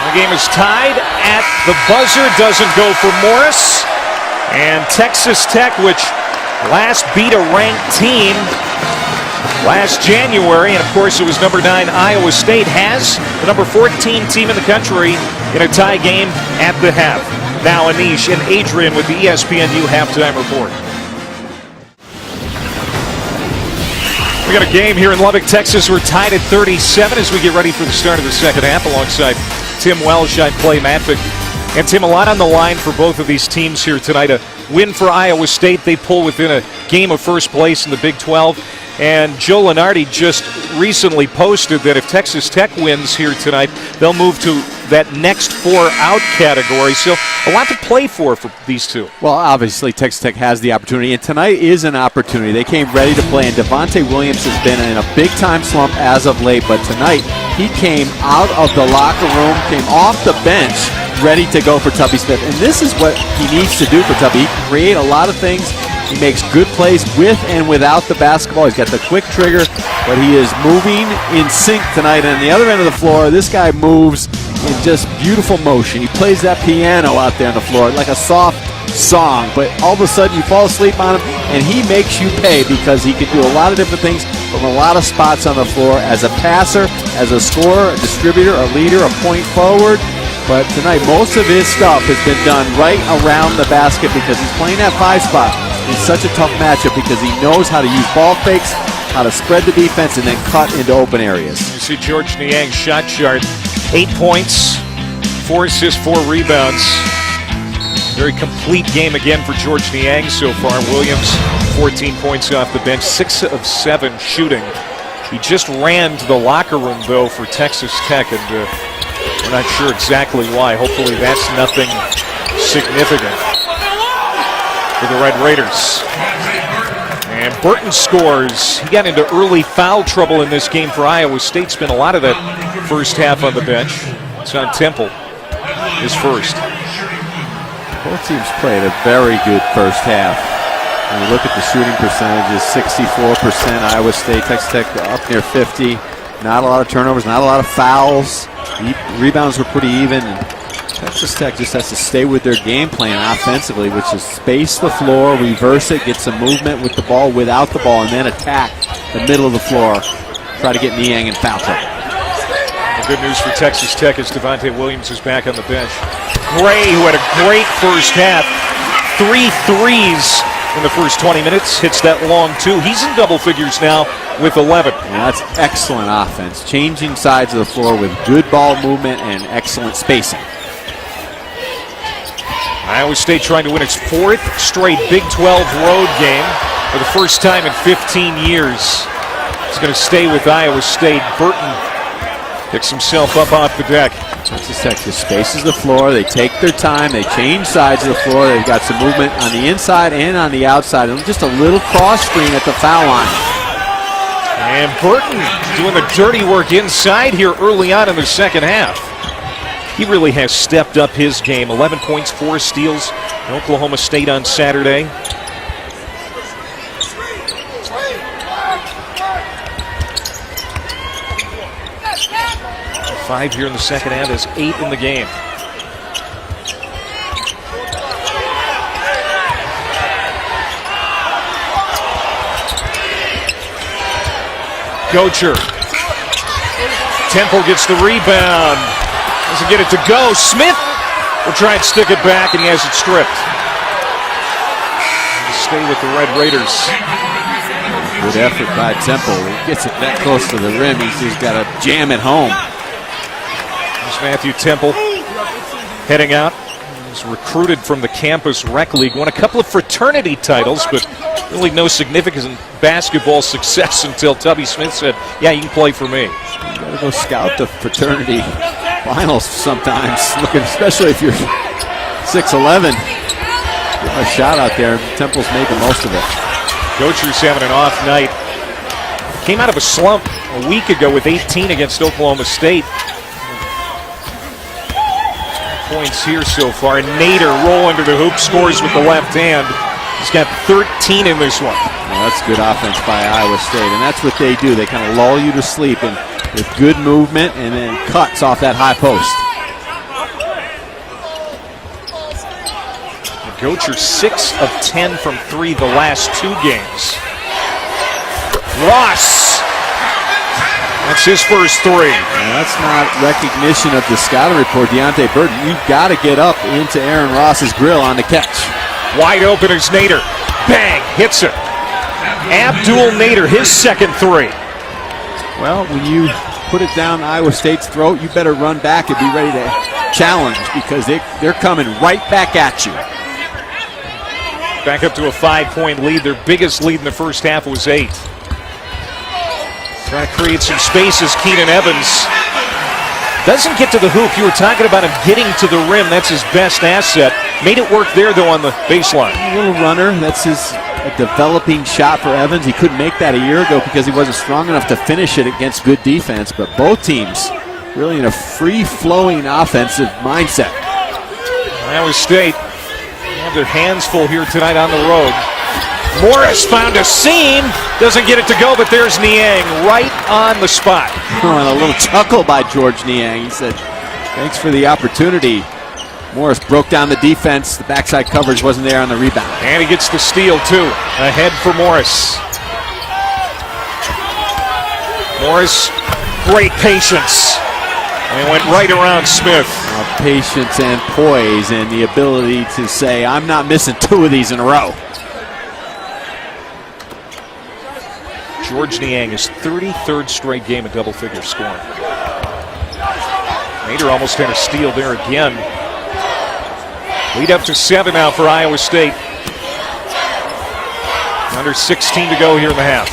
The game is tied at the buzzer. Doesn't go for Morris. And Texas Tech, which last beat a ranked team last January, and of course it was number 9 Iowa State, has the number 14 team in the country in a tie game at the half. Now Anish and Adrian with the ESPNU halftime report. We got a game here in Lubbock, Texas. We're tied at 37 as we get ready for the start of the second half alongside Tim Welsh. I'm Playmakers. And Tim, a lot on the line for both of these teams here tonight. A win for Iowa State. They pull within a game of first place in the Big 12. And Joe Lenardi just recently posted that if Texas Tech wins here tonight, they'll move to that next 4-out category. So a lot to play for these two. Well, obviously Texas Tech has the opportunity, and tonight is an opportunity. They came ready to play, and Devontae Williams has been in a big-time slump as of late, but tonight he came out of the locker room, came off the bench, ready to go for Tubby Smith. And this is what he needs to do for Tubby. He can create a lot of things. He makes good plays with and without the basketball. He's got the quick trigger, but he is moving in sync tonight. And on the other end of the floor, this guy moves in just beautiful motion. He plays that piano out there on the floor like a soft song, but all of a sudden you fall asleep on him, and he makes you pay because he can do a lot of different things from a lot of spots on the floor as a passer, as a scorer, a distributor, a leader, a point forward. But tonight, most of his stuff has been done right around the basket because he's playing that 5 spot. It's such a tough matchup because he knows how to use ball fakes, how to spread the defense, and then cut into open areas. You see George Niang's shot chart. 8 points, 4 assists, 4 rebounds. Very complete game again for George Niang so far. Williams, 14 points off the bench, 6 of 7 shooting. He just ran to the locker room, though, for Texas Tech, and we're not sure exactly why. Hopefully that's nothing significant for the Red Raiders. And Burton scores. He got into early foul trouble in this game for Iowa State. Spent a lot of that first half on the bench. It's on Temple, his first. Both teams played a very good first half. When you look at the shooting percentages, 64% Iowa State, Texas Tech up near 50. Not a lot of turnovers, not a lot of fouls. Rebounds were pretty even. And Texas Tech just has to stay with their game plan offensively, which is space the floor, reverse it, get some movement with the ball, without the ball, and then attack the middle of the floor. Try to get Niang in foul trouble. The good news for Texas Tech is Devontae Williams is back on the bench. Gray, who had a great first half, 3 threes in the first 20 minutes, hits that long 2. He's in double figures now with 11. And that's excellent offense. Changing sides of the floor with good ball movement and excellent spacing. Iowa State trying to win its 4th straight Big 12 road game for the first time in 15 years. It's going to stay with Iowa State. Burton picks himself up off the deck. Texas Tech just spaces the floor. They take their time. They change sides of the floor. They've got some movement on the inside and on the outside. And just a little cross screen at the foul line. And Burton doing the dirty work inside here early on in the second half. He really has stepped up his game. 11 points, 4 steals in Oklahoma State on Saturday. Five here in the second half, has 8 in the game. Gocher. Temple gets the rebound. Doesn't get it to go. Smith will try and stick it back, and he has it stripped. Stay with the Red Raiders. Good effort by Temple. He gets it that close to the rim. He's got to jam it home. There's Matthew Temple heading out. He's recruited from the campus rec league. Won a couple of fraternity titles, but really no significant basketball success until Tubby Smith said, yeah, you can play for me. You got to go scout the fraternity finals sometimes, looking, especially if you're 6'11". A shot out there. Temple's made the most of it. Gocher's having an off night. Came out of a slump a week ago with 18 against Oklahoma State. Points here so far. And Nader rolling to the hoop, scores with the left hand. He's got 13 in this one. Well, that's good offense by Iowa State, and that's what they do. They kind of lull you to sleep and with good movement and then cuts off that high post. Gocher 6 of 10 from 3 the last 2 games. Ross. That's his first 3. Now, that's not recognition of the scouting report. Deontay Burton, you've got to get up into Aaron Ross's grill on the catch. Wide open is Nader. Bang, hits it. Abdul Nader, his second 3. Well, when you put it down Iowa State's throat, you better run back and be ready to challenge, because they're coming right back at you. Back up to a 5-point lead. Their biggest lead in the first half was 8. Trying to create some spaces. Keenan Evans doesn't get to the hoop. You were talking about him getting to the rim. That's his best asset. Made it work there, though, on the baseline. A little runner. That's a developing shot for Evans. He couldn't make that a year ago because he wasn't strong enough to finish it against good defense. But both teams really in a free-flowing offensive mindset. Iowa State have their hands full here tonight on the road. Morris found a seam. Doesn't get it to go, but there's Niang right on the spot. Oh, and a little chuckle by George Niang. He said, thanks for the opportunity. Morris broke down the defense. The backside coverage wasn't there on the rebound. And he gets the steal, too. Ahead for Morris. Morris, great patience. And went right around Smith. Patience and poise and the ability to say, I'm not missing 2 of these in a row. George Niang, his 33rd straight game of double-figure scoring. Nader almost had a steal there again. Lead up to 7 now for Iowa State. Under 16 to go here in the half.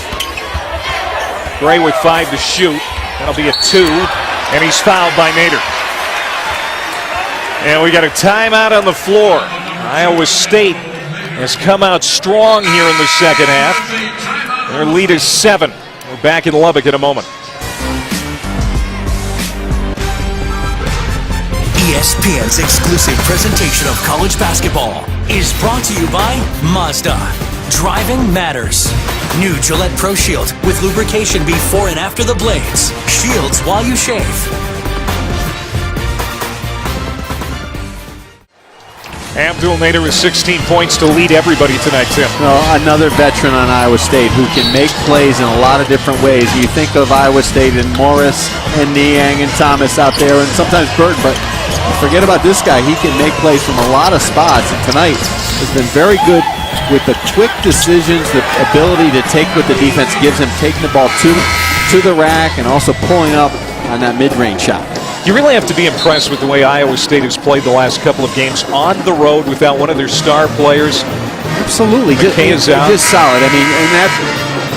Gray with 5 to shoot. That'll be a 2, and he's fouled by Nader. And we got a timeout on the floor. Iowa State has come out strong here in the second half. Their lead is 7. We're back in Lubbock in a moment. ESPN's exclusive presentation of college basketball is brought to you by Mazda. Driving matters. New Gillette Pro Shield with lubrication before and after the blades. Shields while you shave. Abdul Nader with 16 points to lead everybody tonight, Tim. Well, another veteran on Iowa State who can make plays in a lot of different ways. You think of Iowa State and Morris and Niang and Thomas out there, and sometimes Burton, but forget about this guy. He can make plays from a lot of spots, and tonight has been very good with the quick decisions, the ability to take what the defense gives him, taking the ball to the rack, and also pulling up on that mid-range shot. You really have to be impressed with the way Iowa State has played the last couple of games on the road without one of their star players. Absolutely. Just out. Just solid. I mean, and that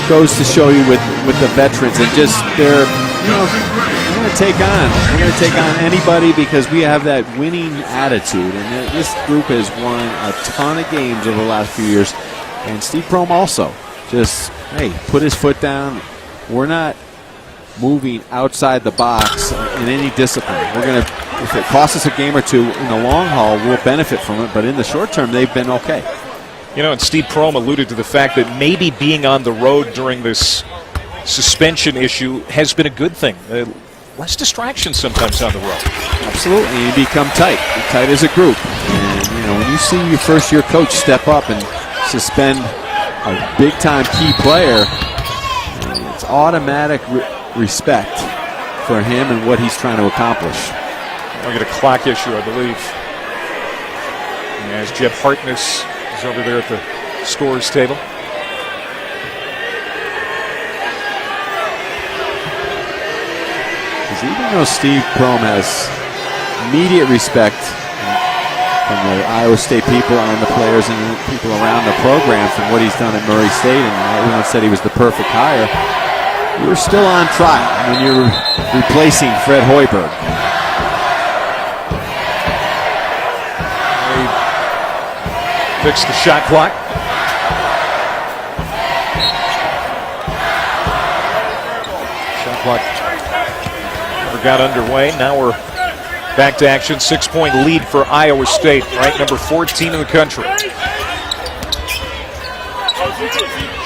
goes to show you with the veterans, and just they're, we're going to take on. We're going to take on anybody because we have that winning attitude, and this group has won a ton of games over the last few years. And Steve Prohm also just, hey, put his foot down. We're not moving outside the box in any discipline. We're going to, if it costs us a game or 2 in the long haul, we'll benefit from it. But in the short term, they've been okay. You know, and Steve Prohm alluded to the fact that maybe being on the road during this suspension issue has been a good thing. Less distractions sometimes on the road. Absolutely. You become tight. You're tight as a group. And, when you see your first-year coach step up and suspend a big-time key player, it's automatic respect for him and what he's trying to accomplish. We'll get a clock issue, I believe. As Jeff Hartness is over there at the scorer's table. Because even though Steve Prohm has immediate respect from the Iowa State people and the players and the people around the program from what he's done at Murray State, and everyone said he was the perfect hire, you're still on trial when you're replacing Fred Hoiberg. They fixed the shot clock. Shot clock never got underway. Now we're back to action. 6-point lead for Iowa State, ranked number 14 in the country.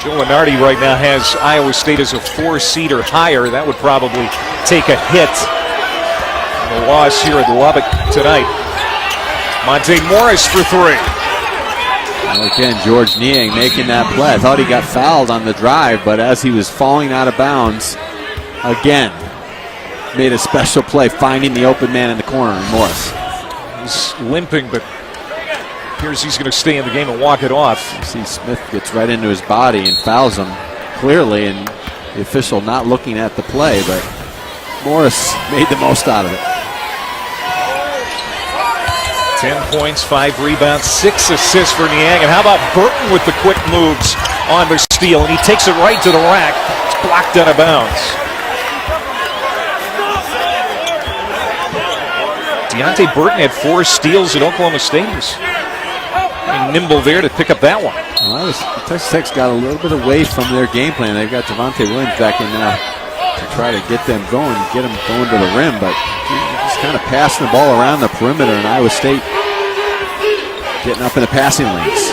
Joe Lenardi right now has Iowa State as a 4 seed or higher. That would probably take a hit in the loss here at Lubbock tonight. Monte Morris for 3. Well, again, George Niang making that play. I thought he got fouled on the drive, but as he was falling out of bounds, again, made a special play, finding the open man in the corner, Morris. He's limping, but appears he's going to stay in the game and walk it off. You see Smith gets right into his body and fouls him clearly, and the official not looking at the play, but Morris made the most out of it. 10 points, 5 rebounds, 6 assists for Niang. And how about Burton with the quick moves on the steal? And he takes it right to the rack. It's blocked out of bounds. Deontay Burton had 4 steals at Oklahoma State. He's nimble there to pick up that one. Well, Texas Tech's got a little bit away from their game plan. They've got Devontae Williams back in now to try to get them going, get them going to the rim, but just kind of passing the ball around the perimeter, and Iowa State getting up in the passing lanes.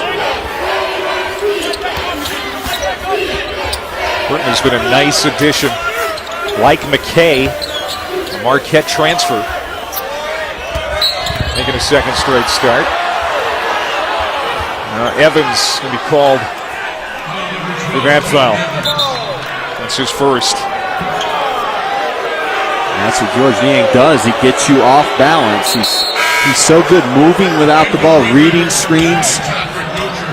Burton has been a nice addition. Like McKay, a Marquette transfer, making a second straight start. Evans going to be called for that foul. That's his first. That's what George Niang does. He gets you off balance. He's so good moving without the ball, reading screens.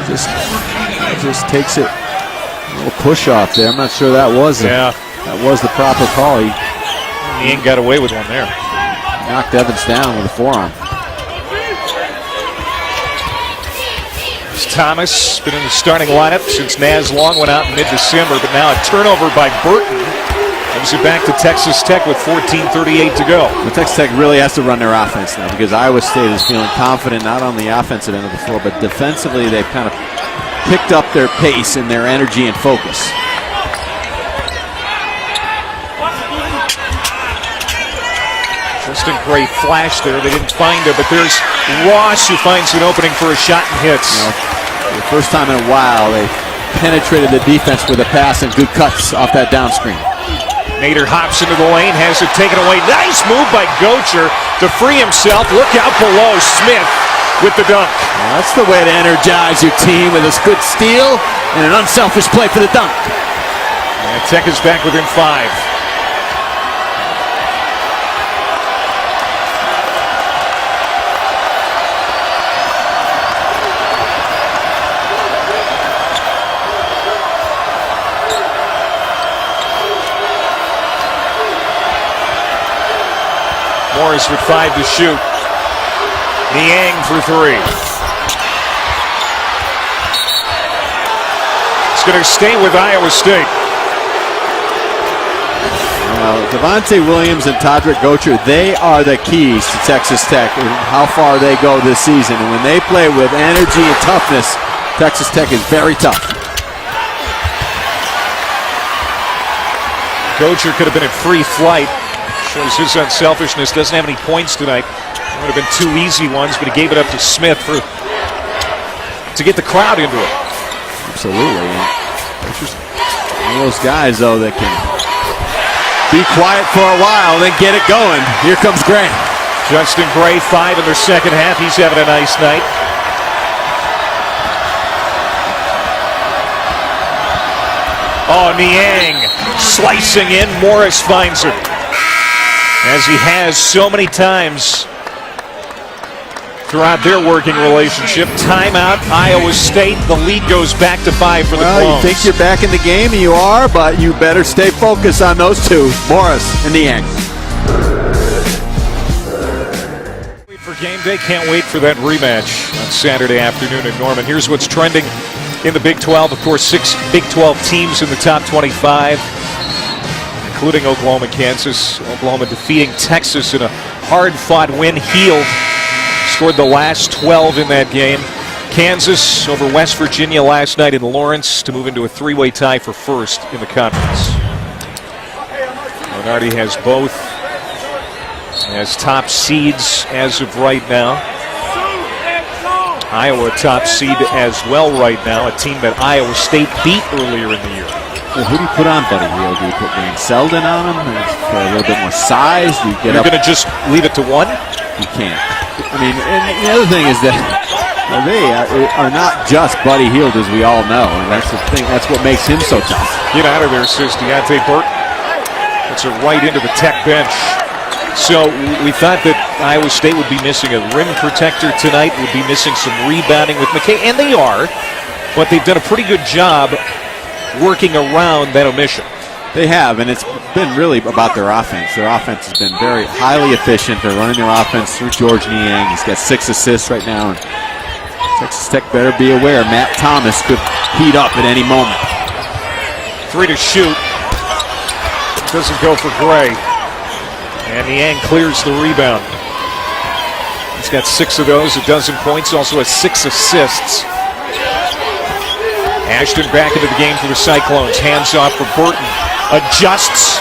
Just takes it. A little push off there. I'm not sure that was that was the proper call. Niang got away with one there. Knocked Evans down with a forearm. Thomas been in the starting lineup since Naz Long went out in mid-December, but now a turnover by Burton gives it back to Texas Tech with 14:38 to go. Well, Texas Tech really has to run their offense now because Iowa State is feeling confident not on the offensive end of the floor, but defensively they've kind of picked up their pace and their energy and focus. Justin Gray flashed there. They didn't find him, but there's Ross who finds an opening for a shot and hits. For the first time in a while, they penetrated the defense with a pass and good cuts off that down screen. Nader hops into the lane, has it taken away. Nice move by Gocher to free himself. Look out below. Smith with the dunk. Well, that's the way to energize your team, with a good steal and an unselfish play for the dunk. And Tech is back within 5. Morris with 5 to shoot. Niang for 3. It's going to stay with Iowa State. Devontae Williams and Todrick Gocher, they are the keys to Texas Tech and how far they go this season. And when they play with energy and toughness, Texas Tech is very tough. Gocher could have been in free flight. Shows his unselfishness. Doesn't have any points tonight. It would have been 2 easy ones, but he gave it up to Smith to get the crowd into it. Absolutely. And just one of those guys, though, that can be quiet for a while, then get it going. Here comes Gray. Justin Gray, 5 in the second half. He's having a nice night. Oh, Niang slicing in. Morris finds him, as he has so many times throughout their working relationship. Timeout, Iowa State. The lead goes back to 5 for the Clones. You think you're back in the game, and you are, but you better stay focused on those two, Morris and Niang. Wait for game day. Can't wait for that rematch on Saturday afternoon in Norman. Here's what's trending in the Big 12. Of course, 6 Big 12 teams in the top 25. Including Oklahoma, Kansas. Oklahoma defeating Texas in a hard-fought win. Healed scored the last 12 in that game. Kansas over West Virginia last night in Lawrence to move into a 3-way tie for first in the conference. Lenardi has both as top seeds as of right now. Iowa top seed as well right now, a team that Iowa State beat earlier in the year. Well, who do you put on, Buddy Hield? Do you put Wayne Selden on him for a little bit more size? Do you get You're going to just leave it to one? You can't. I mean, and the other thing is that Well, they are not just Buddy Hield, as we all know, and that's the thing. That's what makes him so tough. Get out of there, says Deontay Burton. It's a right into the Tech bench. So we thought that Iowa State would be missing a rim protector tonight, would be missing some rebounding with McKay, and they are, but they've done a pretty good job working around that omission. They have, and it's been really about their offense. Their offense has been very highly efficient. They're running their offense through George Niang. He's got 6 assists right now. And Texas Tech better be aware Matt Thomas could heat up at any moment. 3 to shoot. Doesn't go for Gray. And Niang clears the rebound. He's got 6 of those, a dozen points, also has 6 assists. Ashton back into the game for the Cyclones. Hands off for Burton. Adjusts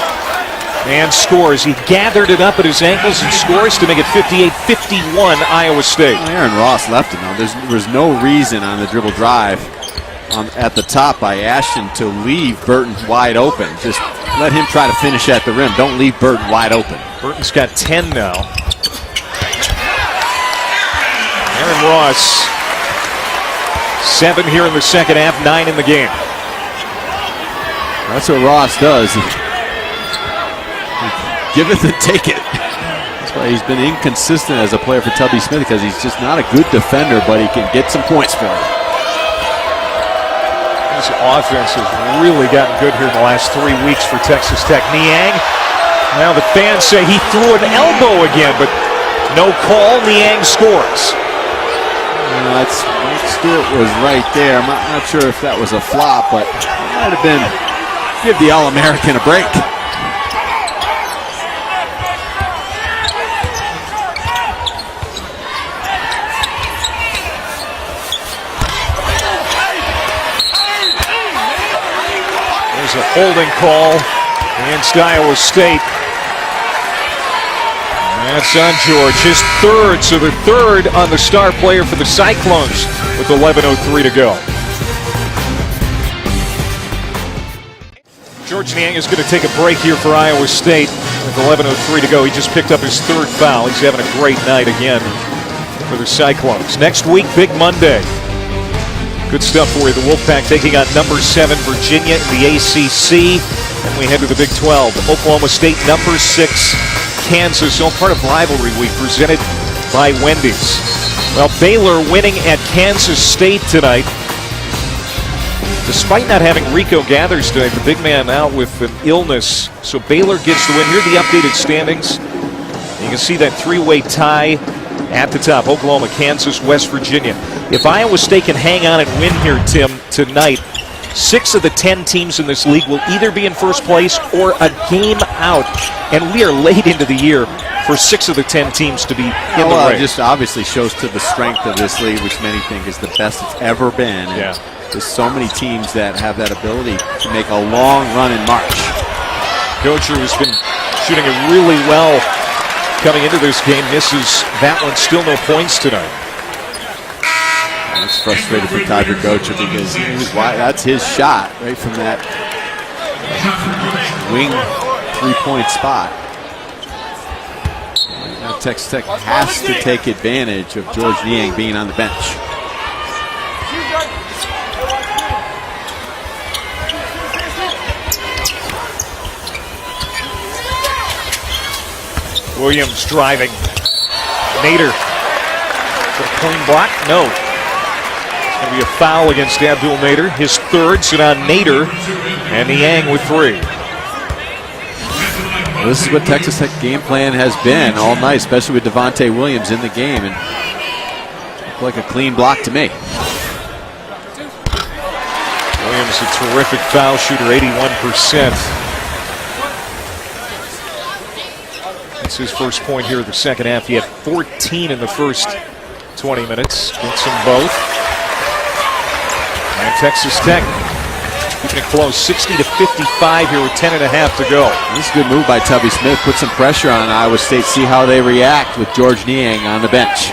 and scores. He gathered it up at his ankles and scores to make it 58-51 Iowa State. Well, Aaron Ross left it now. There was no reason on the dribble drive at the top by Ashton to leave Burton wide open. Just let him try to finish at the rim. Don't leave Burton wide open. Burton's got 10 now. Aaron Ross, 7 here in the second half, 9 in the game. That's what Ross does. Give it and take it. That's why he's been inconsistent as a player for Tubby Smith, because he's just not a good defender, but he can get some points for it. This offense has really gotten good here in the last 3 weeks for Texas Tech. Niang, now the fans say he threw an elbow again, but no call. Niang scores. Mike Stewart was right there. I'm not sure if that was a flop, but it might have been. Give the All-American a break. There's a holding call against Iowa State. That's on George, his 3rd, so the 3rd on the star player for the Cyclones with 11:03 to go. George Niang is going to take a break here for Iowa State with 11:03 to go. He just picked up his 3rd foul. He's having a great night again for the Cyclones. Next week, Big Monday. Good stuff for you. The Wolfpack taking on number 7 Virginia in the ACC. And we head to the Big 12. Oklahoma State number 6 Kansas, all part of Rivalry Week presented by Wendy's. Well, Baylor winning at Kansas State tonight. Despite not having Rico Gathers tonight, the big man out with an illness. So Baylor gets the win. Here are the updated standings. You can see that 3-way tie at the top. Oklahoma, Kansas, West Virginia. If Iowa State can hang on and win here, Tim, tonight, 6 of the 10 teams in this league will either be in first place or a game out. And we are late into the year for 6 of the 10 teams to be in the race. It just obviously shows to the strength of this league, which many think is the best it's ever been. Yeah. There's so many teams that have that ability to make a long run in March. Gocher has been shooting it really well coming into this game. Misses that one. Still no points tonight. That's frustrated for Tiger Gocher because that's his shot right from that wing 3-point spot. Now Texas Tech has to take advantage of George Niang being on the bench. Williams driving. Nader. For a clean block? No. It's going to be a foul against Abdul Nader. His 3rd, so now Nader and Niang with 3. Well, this is what Texas Tech game plan has been all night, especially with Devontae Williams in the game. And looked like a clean block to me. Williams, a terrific foul shooter, 81%. That's his first point here in the second half. He had 14 in the first 20 minutes. Gets them both. And Texas Tech keeping it close, 60-55 here with 10.5 to go. This is a good move by Tubby Smith. Put some pressure on Iowa State. See how they react with George Niang on the bench.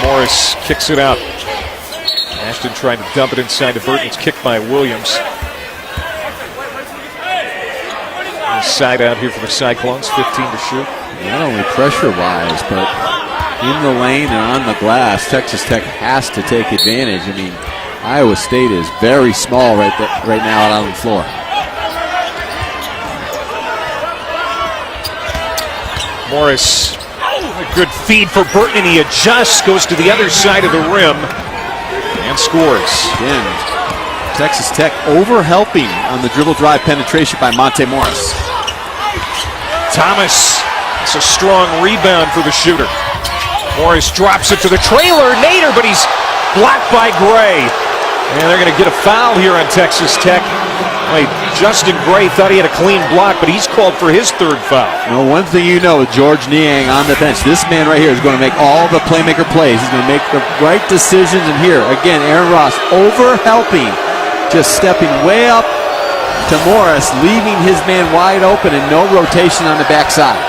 Morris kicks it out. Justin trying to dump it inside to Burton. It's kicked by Williams. Side out here for the Cyclones, 15 to shoot. Not only pressure-wise, but in the lane and on the glass, Texas Tech has to take advantage. I mean, Iowa State is very small right now out on the floor. Morris, a good feed for Burton, and he adjusts, goes to the other side of the rim, and scores. Again, Texas Tech over-helping on the dribble drive penetration by Monte Morris. Thomas, it's a strong rebound for the shooter. Morris drops it to the trailer, Nader, but he's blocked by Gray. And they're going to get a foul here on Texas Tech. Wait, Justin Gray thought he had a clean block, but he's called for his third foul. Well, one thing you know with George Niang on the bench, this man right here is going to make all the playmaker plays. He's going to make the right decisions. And here, again, Aaron Ross over-helping, just stepping way up to Morris, leaving his man wide open and no rotation on the backside.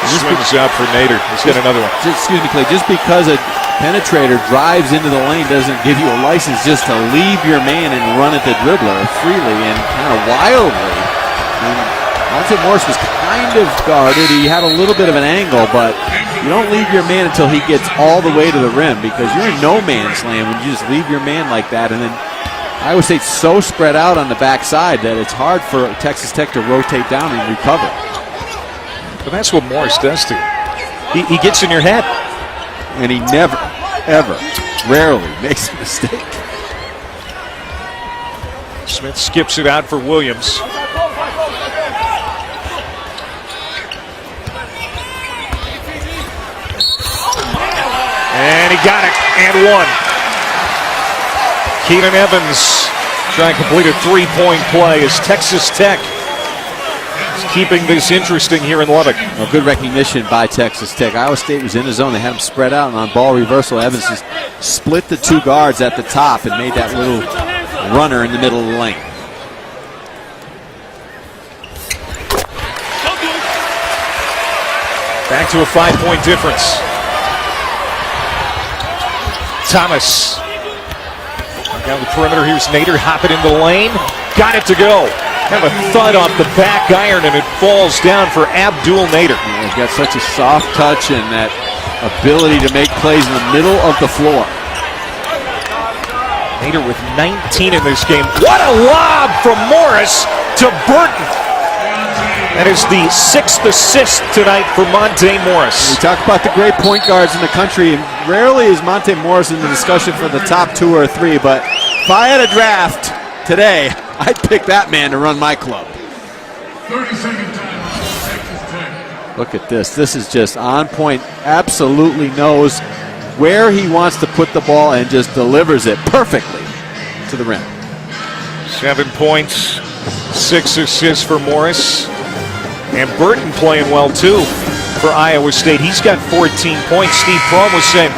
Swings out for Nader. He's got another one. Excuse me, Clay. Just because a penetrator drives into the lane doesn't give you a license just to leave your man and run at the dribbler freely and kind of wildly. Monte Morris was kind of guarded. He had a little bit of an angle, but you don't leave your man until he gets all the way to the rim, because you're in no man's land when you just leave your man like that. And then Iowa State's so spread out on the backside that it's hard for Texas Tech to rotate down and recover. But that's what Morris does to you. He gets in your head. And he never, ever, rarely makes a mistake. Smith skips it out for Williams. And he got it, and one. Keenan Evans trying to complete a three-point play as Texas Tech is keeping this interesting here in Lubbock. Well, good recognition by Texas Tech. Iowa State was in the zone. They had them spread out, and on ball reversal, Evans just split the two guards at the top and made that little runner in the middle of the lane. Back to a 5-point difference. Thomas. Down the perimeter, here's Nader hopping in the lane. Got it to go. Kind of a thud off the back iron, and it falls down for Abdul Nader. Yeah, he's got such a soft touch and that ability to make plays in the middle of the floor. Nader with 19 in this game. What a lob from Morris to Burton. That is the 6th assist tonight for Monte Morris. We talk about the great point guards in the country, and rarely is Monte Morris in the discussion for the top 2 or 3, but if I had a draft today, I'd pick that man to run my club. 30-second time. Look at this. This is just on point. Absolutely knows where he wants to put the ball and just delivers it perfectly to the rim. 7 points, 6 assists for Morris. And Burton playing well, too, for Iowa State. He's got 14 points. Steve Prohm was saying,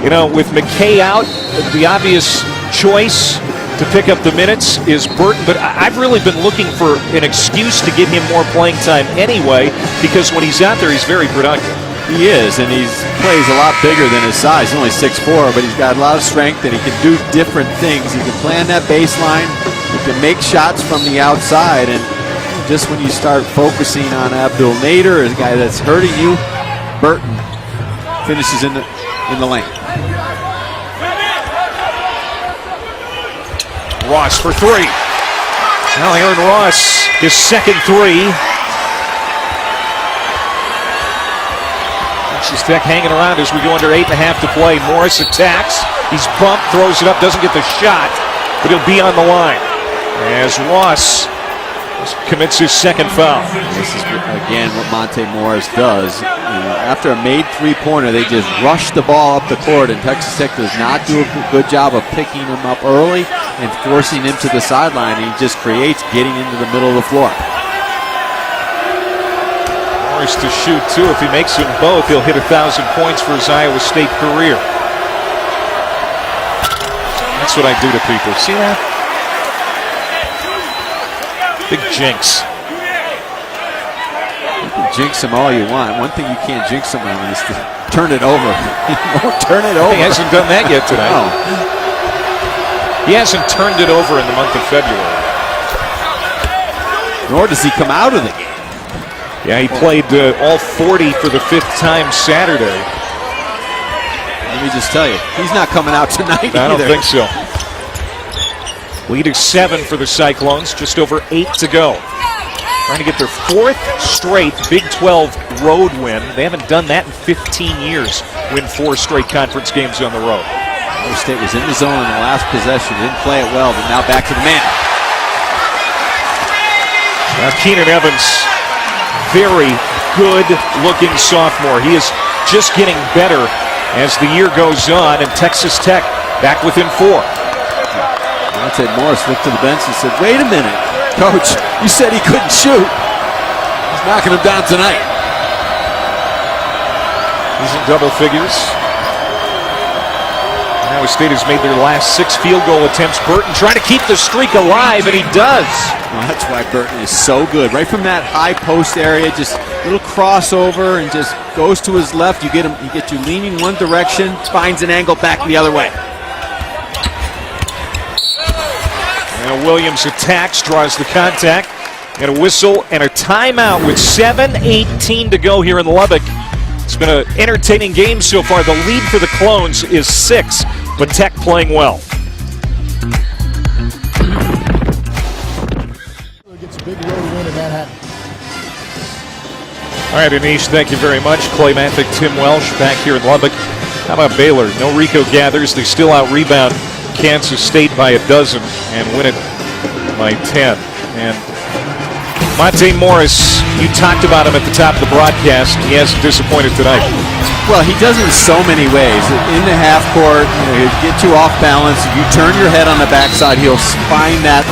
you know, with McKay out, the obvious choice to pick up the minutes is Burton. But I've really been looking for an excuse to give him more playing time anyway, because when he's out there, he's very productive. He is, and he plays a lot bigger than his size. He's only 6'4", but he's got a lot of strength, and he can do different things. He can play on that baseline. He can make shots from the outside, and just when you start focusing on Abdul Nader, a guy that's hurting you, Burton finishes in the lane. Ross for 3. Now Aaron Ross, his second 3. Texas Tech hanging around as we go under 8.5 to play. Morris attacks. He's bumped, throws it up, doesn't get the shot, but he'll be on the line as Ross commits his second foul. This is, again, what Monte Morris does. After a made three-pointer, they just rush the ball up the court, and Texas Tech does not do a good job of picking him up early and forcing him to the sideline. He just creates getting into the middle of the floor. Morris to shoot, too. If he makes them both, he'll hit 1,000 points for his Iowa State career. That's what I do to people. See that? Big jinx. jinx him all you want. One thing you can't jinx him on is to turn it over. He won't turn it over. He hasn't done that yet tonight. No. He hasn't turned it over in the month of February. Nor does he come out of the game. Yeah, he played all 40 for the 5th time Saturday. Let me just tell you, he's not coming out tonight I don't either. think so. Lead is 7 for the Cyclones, just over 8 to go. Trying to get their 4th straight Big 12 road win. They haven't done that in 15 years, win 4 straight conference games on the road. Ohio State was in the zone in the last possession, didn't play it well, but now back to the man. Now Keenan Evans, very good-looking sophomore. He is just getting better as the year goes on, and Texas Tech back within 4. Morris looked to the bench and said, wait a minute, Coach, you said he couldn't shoot. He's knocking him down tonight. He's in double figures. Iowa State has made their last 6 field goal attempts. Burton trying to keep the streak alive, and he does. Well, that's why Burton is so good. Right from that high post area, just a little crossover and just goes to his left. You get you leaning one direction, finds an angle back the other way. And Williams attacks, draws the contact, and a whistle and a timeout with 7:18 to go here in Lubbock. It's been an entertaining game so far. The lead for the Clones is 6, but Tech playing well. Gets a big road win in Manhattan. All right, Anish, thank you very much. Clay Mathick, Tim Welsh back here in Lubbock. How about Baylor? No Rico gathers. They still out-rebound Kansas State by 12 and win it by 10. And Monte Morris, you talked about him at the top of the broadcast. He hasn't disappointed tonight. Well, he does it in so many ways. In the half court, he'll get you off balance. If you turn your head on the backside, he'll find that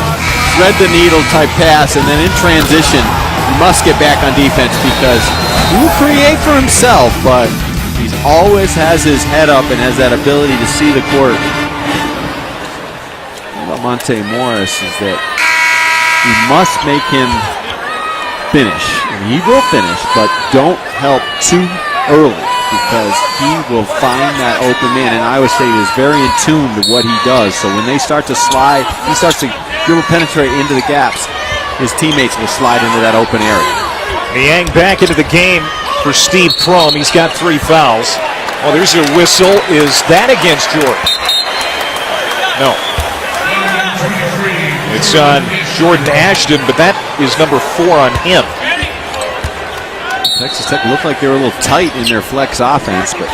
thread the needle type pass. And then in transition, you must get back on defense because he will create for himself, but he always has his head up and has that ability to see the court. Monte Morris is that you must make him finish, and he will finish, but don't help too early because he will find that open man, and Iowa State is very in tune to what he does. So when they start to slide, he starts to dribble penetrate into the gaps, his teammates will slide into that open area. Niang back into the game for Steve Prohm. He's got 3 fouls. Oh, there's a whistle. Is that against George? No. It's on Jordan Ashton, but that is number 4 on him. Texas Tech looked like they were a little tight in their flex offense, but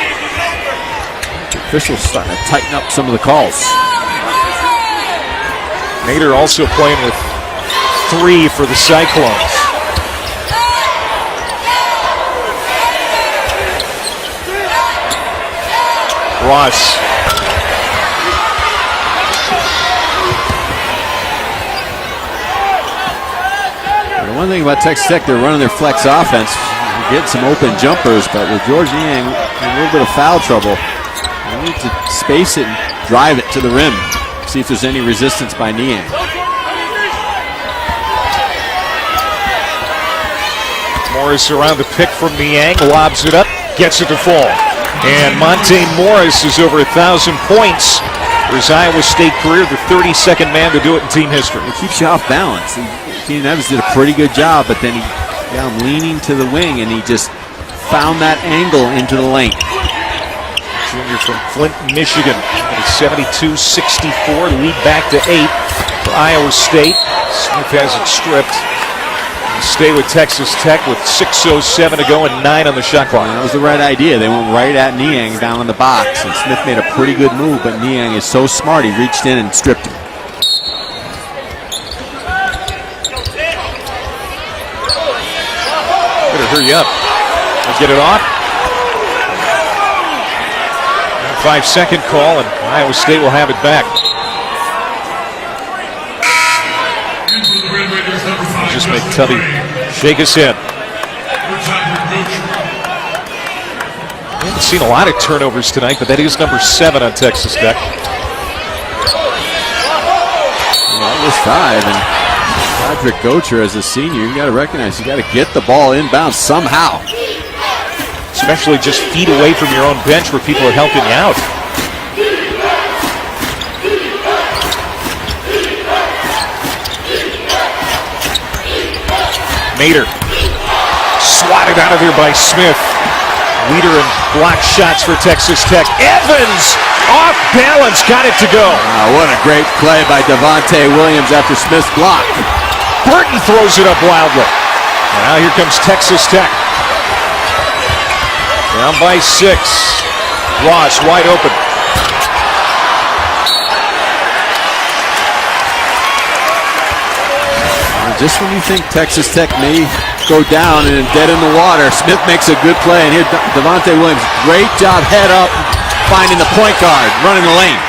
the officials starting to tighten up some of the calls. Nader also playing with 3 for the Cyclones. Ross. One thing about Texas Tech, they're running their flex offense. They're getting some open jumpers, but with George Niang in a little bit of foul trouble, they need to space it and drive it to the rim. See if there's any resistance by Niang. Morris around the pick from Niang, lobs it up, gets it to fall. And Monte Morris is over 1,000 points for his Iowa State career, the 32nd man to do it in team history. It keeps you off balance. Keenan Evans did a pretty good job, but then he got him leaning to the wing, and he just found that angle into the lane. Junior from Flint, Michigan, 72-64, lead back to 8 for Iowa State. Smith has it stripped. Stay with Texas Tech with 6:07 to go and 9 on the shot clock. That was the right idea. They went right at Niang down in the box, and Smith made a pretty good move, but Niang is so smart, he reached in and stripped him. Better hurry up. Get it off. 5-second call, and Iowa State will have it back. Just make Tubby shake his head. We haven't seen a lot of turnovers tonight, but that is number 7 on Texas Tech. Well, it was 5, and Roderick Gocher, as a senior, you got to recognize you got to get the ball inbounds somehow. Especially just feet away from your own bench where people are helping you out. Mater swatted out of there by Smith. Leader in block shots for Texas Tech. Evans off balance, got it to go. What a great play by Devontae Williams after Smith's block. Burton throws it up wildly. Now here comes Texas Tech. Down by 6. Ross wide open. Just when you think Texas Tech may go down and dead in the water, Smith makes a good play. And here, Devontae Williams, great job, head up, finding the point guard, running the lane.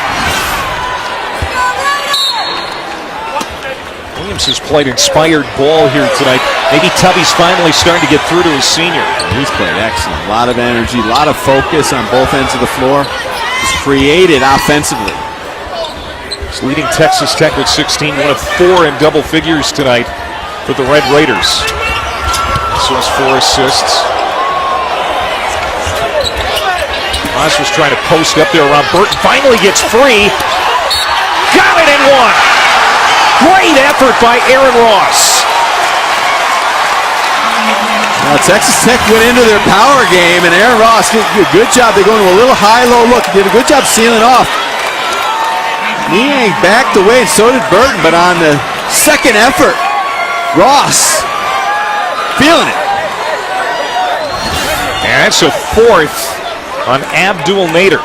Williams has played inspired ball here tonight. Maybe Tubby's finally starting to get through to his senior. He's played excellent. A lot of energy, a lot of focus on both ends of the floor. He's created offensively. He's leading Texas Tech with 16, one of 4 in double figures tonight for the Red Raiders. So has 4 assists. Ross was trying to post up there around Burton. Finally gets free. Got it and one. Great effort by Aaron Ross. Now Texas Tech went into their power game, and Aaron Ross did a good job. They're going to a little high-low look. He did a good job sealing off. Niang backed away, and so did Burton, but on the second effort, Ross feeling it. And that's a 4th on Abdul Nader.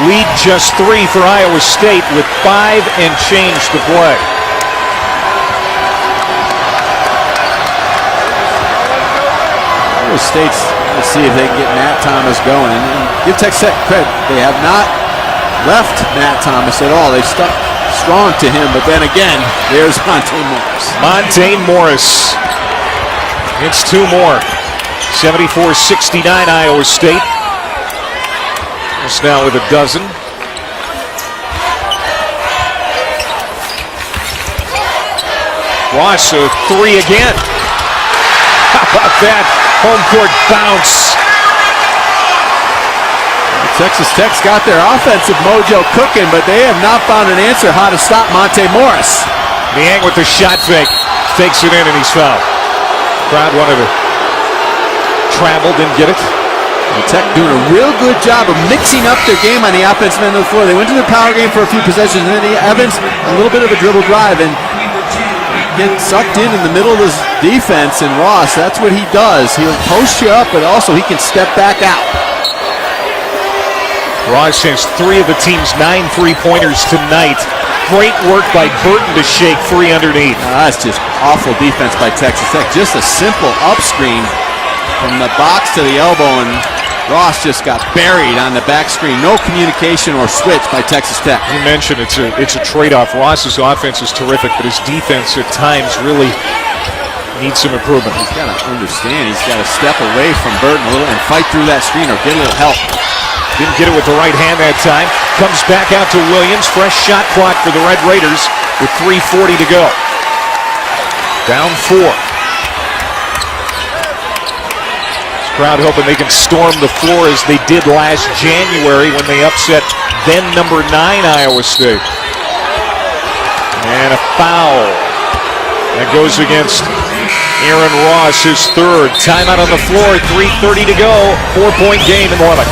Lead just 3 for Iowa State with 5 and change to play. Iowa State's, let's see if they can get Matt Thomas going. And give Texas Tech credit, they have not left Matt Thomas at all. They've stuck strong to him, but then again, there's Montaigne Morris. Montaigne Morris. It's 2 more. 74-69 Iowa State. Now with a dozen. Ross, a 3 again. How about that home court bounce? Texas Tech's got their offensive mojo cooking, but they have not found an answer how to stop Montaigne Morris. Niang with the shot fake. Takes it in and he's fouled. Crowd wanted to travel, didn't get it. And Tech doing a real good job of mixing up their game on the offensive end of the floor. They went to their power game for a few possessions, and then Evans, a little bit of a dribble drive, and get sucked in the middle of this defense. And Ross, that's what he does. He'll post you up, but also he can step back out. Ross has 3 of the team's 9 3-pointers tonight. Great work by Burton to shake free underneath. That's just awful defense by Texas Tech. Just a simple up screen from the box to the elbow, and Ross just got buried on the back screen. No communication or switch by Texas Tech. You mentioned it's a trade-off. Ross's offense is terrific, but his defense at times really needs some improvement. He's got to understand. He's got to step away from Burton a little and fight through that screen or get a little help. Didn't get it with the right hand that time. Comes back out to Williams. Fresh shot clock for the Red Raiders with 3:40 to go. Down 4. Crowd hoping they can storm the floor as they did last January when they upset then number 9 Iowa State. And a foul. That goes against Aaron Ross, his 3rd. Timeout on the floor, 3:30 to go. 4-point game in Lubbock.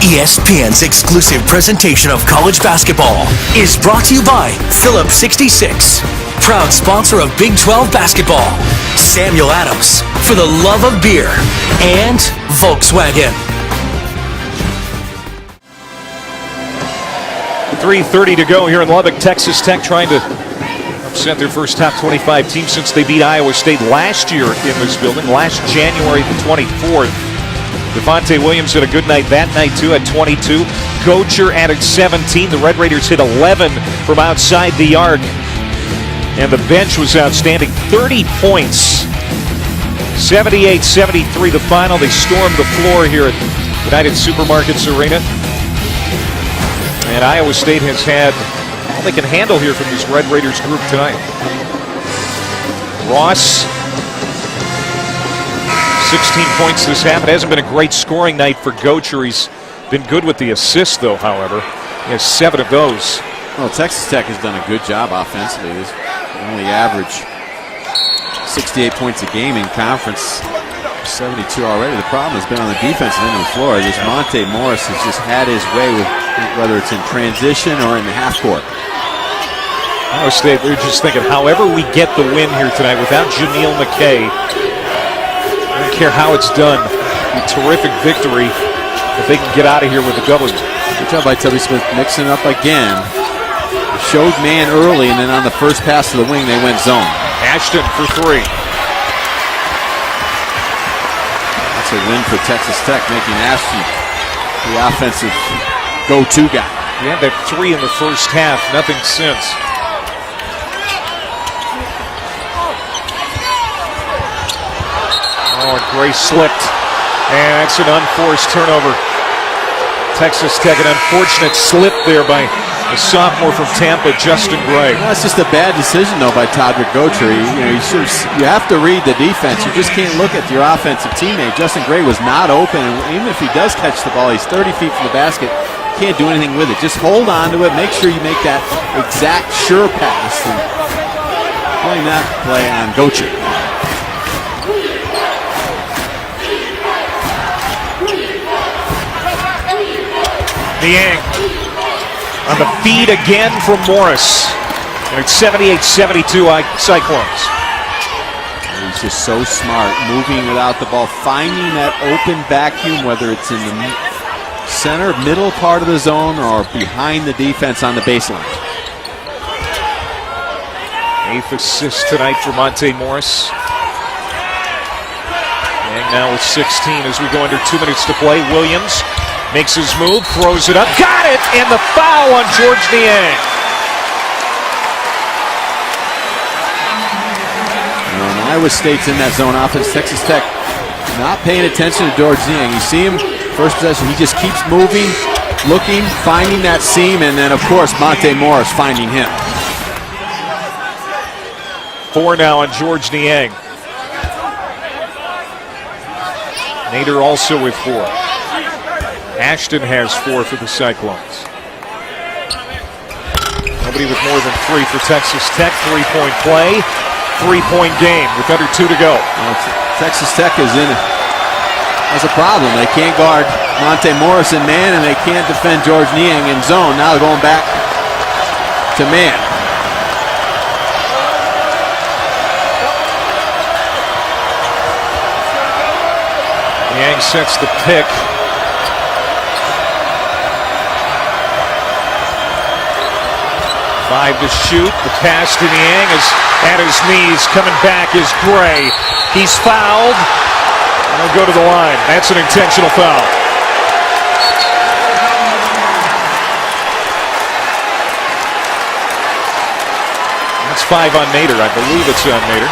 ESPN's exclusive presentation of college basketball is brought to you by Phillips 66, proud sponsor of Big 12 basketball, Samuel Adams, for the love of beer, and Volkswagen. 3:30 to go here in Lubbock. Texas Tech trying to upset their first top 25 team since they beat Iowa State last year in this building, last January the 24th. Devontae Williams had a good night that night, too, at 22. Gocher added 17. The Red Raiders hit 11 from outside the arc. And the bench was outstanding. 30 points 78-73 the final. They stormed the floor here at United Supermarkets Arena. And Iowa State has had all they can handle here from this Red Raiders group tonight. Ross, 16 points this half. It hasn't been a great scoring night for Gocher. He's been good with the assists, though, however. He has 7 of those. Well, Texas Tech has done a good job offensively. They only average 68 points a game in conference, 72 already. The problem has been on the defensive end of the floor. This Monte Morris has just had his way with whether it's in transition or in the half court. Iowa State, they're just thinking, however we get the win here tonight without Jameel McKay, I don't care how it's done, a terrific victory if they can get out of here with a W. Good job by Tubby Smith mixing it up again. They showed man early, and then on the first pass to the wing, they went zone. Ashton for 3. That's a win for Texas Tech, making Ashton the offensive go-to guy. He had that 3 in the first half, nothing since. Oh, Gray slipped, and that's an unforced turnover. Texas Tech, an unfortunate slip there by the sophomore from Tampa, Justin Gray. That's just a bad decision, though, by Todrick Gocher. You have to read the defense. You just can't look at your offensive teammate. Justin Gray was not open, and even if he does catch the ball, he's 30 feet from the basket. You can't do anything with it. Just hold on to it. Make sure you make that exact sure pass. And playing that play on Gocher. Niang on the feed again from Morris. And it's 78-72 Cyclones. He's just so smart, moving without the ball, finding that open vacuum, whether it's in the center, middle part of the zone, or behind the defense on the baseline. 8th assist tonight for Monte Morris. And now with 16 as we go under 2 minutes to play. Williams makes his move, throws it up, got it, and the foul on George Niang. When Iowa State's in that zone offense, Texas Tech not paying attention to George Niang. You see him, first possession, he just keeps moving, looking, finding that seam, and then, of course, Monte Morris finding him. 4 now on George Niang. Nader also with 4. Ashton has 4 for the Cyclones. Nobody with more than 3 for Texas Tech. 3-point play, 3-point game with under 2 to go. Texas Tech has a problem. They can't guard Monte Morris in man, and they can't defend George Niang in zone. Now they're going back to man. Niang sets the pick. 5 to shoot. The pass to Niang is at his knees. Coming back is Gray. He's fouled. And he'll go to the line. That's an intentional foul. That's 5 on Nader. I believe it's on Nader.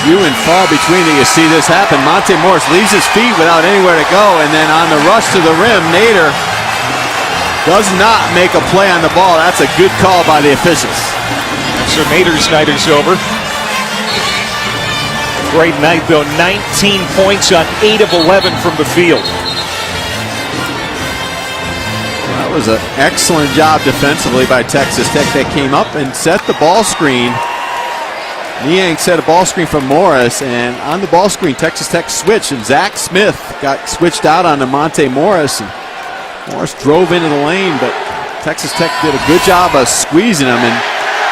Few and far between that you see this happen. Monte Morris leaves his feet without anywhere to go, and then on the rush to the rim, Nader does not make a play on the ball. That's a good call by the officials. So Nader's night is over. Great night, though. 19 points on 8 of 11 from the field. That was an excellent job defensively by Texas Tech. They came up and set the ball screen. Niang set a ball screen from Morris, and on the ball screen, Texas Tech switched, and Zach Smith got switched out onto Monte Morris. And Morris drove into the lane, but Texas Tech did a good job of squeezing him, and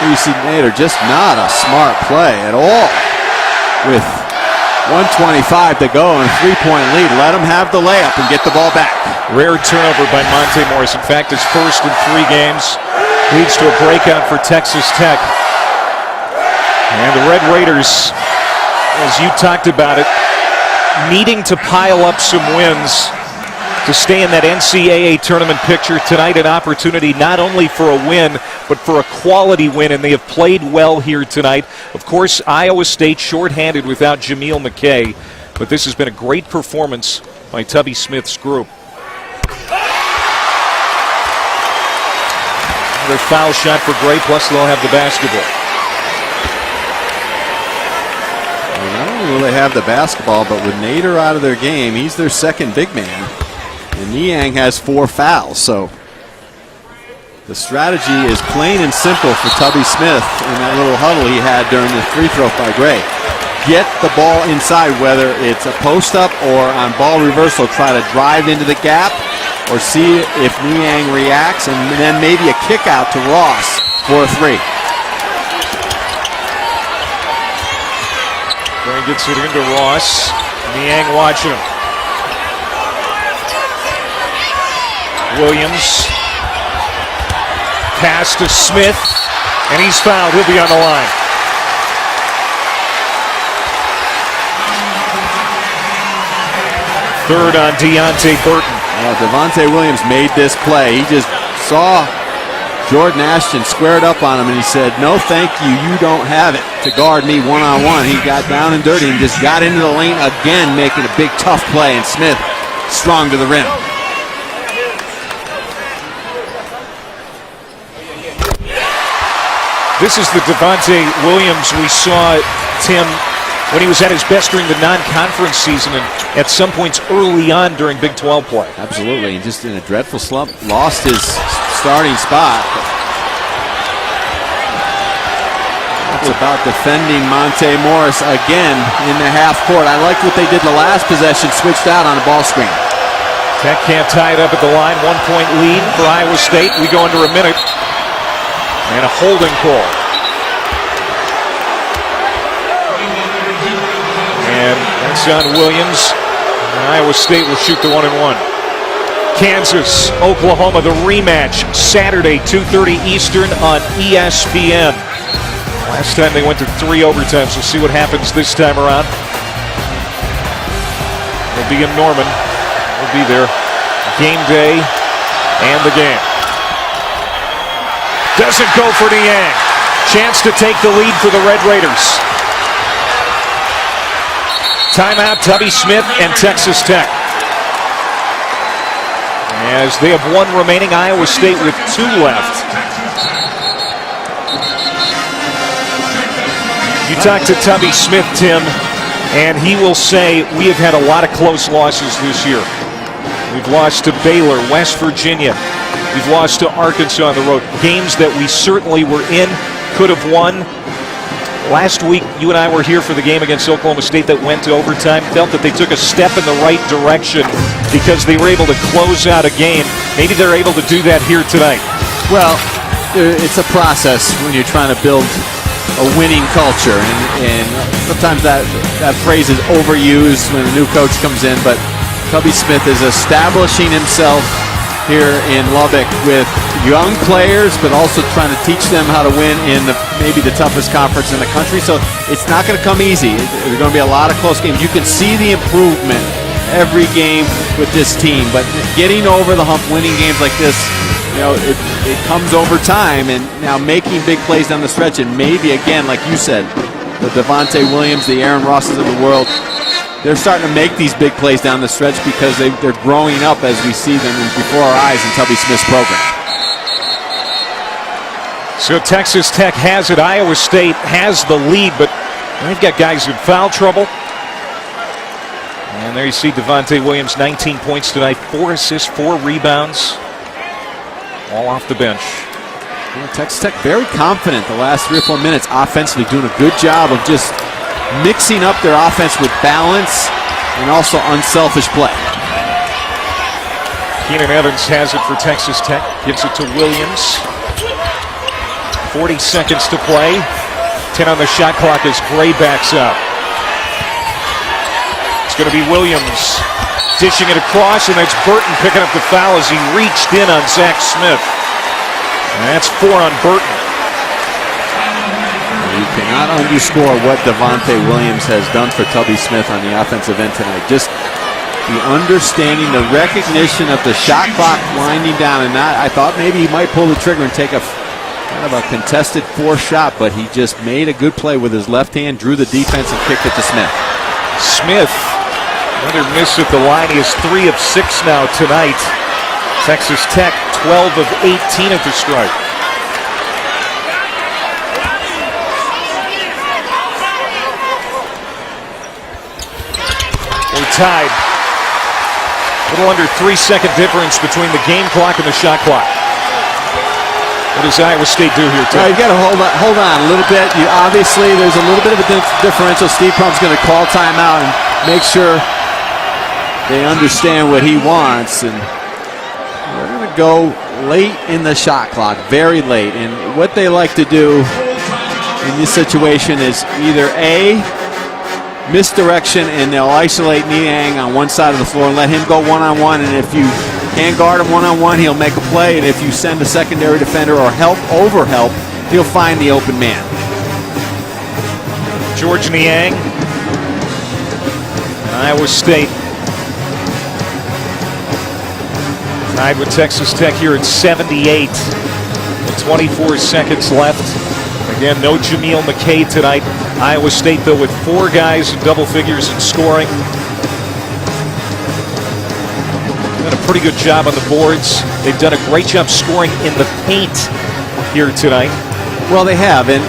here you see Nader, just not a smart play at all. With 1:25 to go and a 3-point lead, let him have the layup and get the ball back. Rare turnover by Monte Morris. In fact, his first in 3 games leads to a breakout for Texas Tech. And the Red Raiders, as you talked about it, needing to pile up some wins to stay in that NCAA tournament picture tonight. An opportunity not only for a win, but for a quality win, and they have played well here tonight. Of course, Iowa State shorthanded without Jameel McKay, but this has been a great performance by Tubby Smith's group. Another foul shot for Gray, plus they'll have the basketball. Well, not only will they have the basketball, but with Nader out of their game, he's their second big man. And Niang has 4 fouls, so the strategy is plain and simple for Tubby Smith in that little huddle he had during the free throw by Gray. Get the ball inside, whether it's a post-up or on ball reversal, try to drive into the gap or see if Niang reacts, and then maybe a kick out to Ross for a 3. Gray gets it into Ross. Niang watching him. Williams. Pass to Smith, and he's fouled. He'll be on the line. Third on Deontay Burton. Devontae Williams made this play. He just saw Jordan Ashton squared up on him, and he said, "No, thank you. You don't have it to guard me one-on-one." He got down and dirty and just got into the lane again, making a big, tough play, and Smith strong to the rim. This is the Devontae Williams we saw, Tim, when he was at his best during the non-conference season and at some points early on during Big 12 play. Absolutely, and just in a dreadful slump, lost his starting spot. It's about defending Monte Morris again in the half court. I liked what they did the last possession, switched out on a ball screen. Tech can't tie it up at the line. 1-point lead for Iowa State. We go under a minute. And a holding call. And that's on Williams. And Iowa State will shoot the 1-and-1. Kansas, Oklahoma, the rematch, Saturday, 2:30 Eastern on ESPN. Last time they went to 3 overtimes. We'll see what happens this time around. We'll be in Norman. We'll be there. Game day and the game. Doesn't go for Niang. Chance to take the lead for the Red Raiders. Timeout, Tubby Smith and Texas Tech. As they have 1 remaining, Iowa State with 2 left. You talk to Tubby Smith, Tim, and he will say, we have had a lot of close losses this year. We've lost to Baylor, West Virginia. We've lost to Arkansas on the road. Games that we certainly were in, could have won. Last week, you and I were here for the game against Oklahoma State that went to overtime. Felt that they took a step in the right direction because they were able to close out a game. Maybe they're able to do that here tonight. Well, it's a process when you're trying to build a winning culture. And sometimes that phrase is overused when a new coach comes in. But Tubby Smith is establishing himself here in Lubbock with young players, but also trying to teach them how to win in maybe the toughest conference in the country. So it's not going to come easy. There's going to be a lot of close games. You can see the improvement every game with this team, but getting over the hump, winning games like this, you know, it comes over time. And now making big plays down the stretch, and maybe again, like you said, the Devontae Williams, the Aaron Rosses of the world, they're starting to make these big plays down the stretch because they're growing up as we see them before our eyes in Tubby Smith's program. So Texas Tech has it. Iowa State has the lead, but they've got guys in foul trouble. And there you see Devontae Williams, 19 points tonight, 4 assists, 4 rebounds, all off the bench. Yeah, Texas Tech very confident the last 3 or 4 minutes offensively, doing a good job of just mixing up their offense with balance and also unselfish play. Keenan Evans has it for Texas Tech, gives it to Williams. 40 seconds to play. 10 on the shot clock as Gray backs up. It's going to be Williams dishing it across, and that's Burton picking up the foul as he reached in on Zach Smith. And that's 4 on Burton. You cannot underscore what Devontae Williams has done for Tubby Smith on the offensive end tonight. Just the understanding, the recognition of the shot clock winding down, and I thought maybe he might pull the trigger and take a kind of a contested fourth shot, but he just made a good play with his left hand, drew the defense, and kicked it to Smith. Smith, another miss at the line. He is 3 of 6 now tonight. Texas Tech, 12 of 18 at the stripe. We're tied. A little under 3-second difference between the game clock and the shot clock. What does Iowa State do here, Tim? You got to hold on a little bit. Obviously, there's a little bit of a differential. Steve Prohm's going to call timeout and make sure they understand what he wants. And we're going to go late in the shot clock, very late. And what they like to do in this situation is either A, misdirection, and they'll isolate Niang on one side of the floor and let him go one-on-one. And if you can't guard him one-on-one, he'll make a play. And if you send a secondary defender or overhelp, he'll find the open man. George Niang, Iowa State, tied with Texas Tech here at 78. With 24 seconds left. Again, no Jameel McKay tonight. Iowa State, though, with 4 guys in double figures in scoring. Done a pretty good job on the boards. They've done a great job scoring in the paint here tonight. Well, they have, and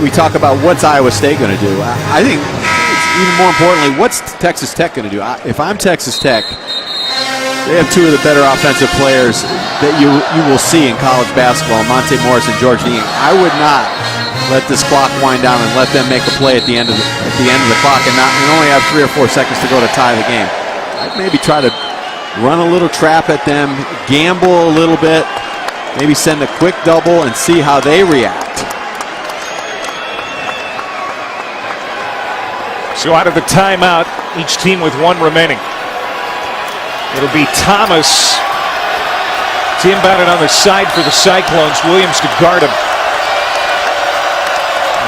we talk about what's Iowa State going to do. I think even more importantly, what's Texas Tech going to do? If I'm Texas Tech, they have 2 of the better offensive players that you will see in college basketball, Monte Morris and George Niang. I would not let this clock wind down and let them make a play at the end of the clock and only have 3 or 4 seconds to go to tie the game. I'd maybe try to run a little trap at them, gamble a little bit, maybe send a quick double and see how they react. So out of the timeout, each team with 1 remaining. It'll be Thomas to inbound it on the side for the Cyclones. Williams to guard him.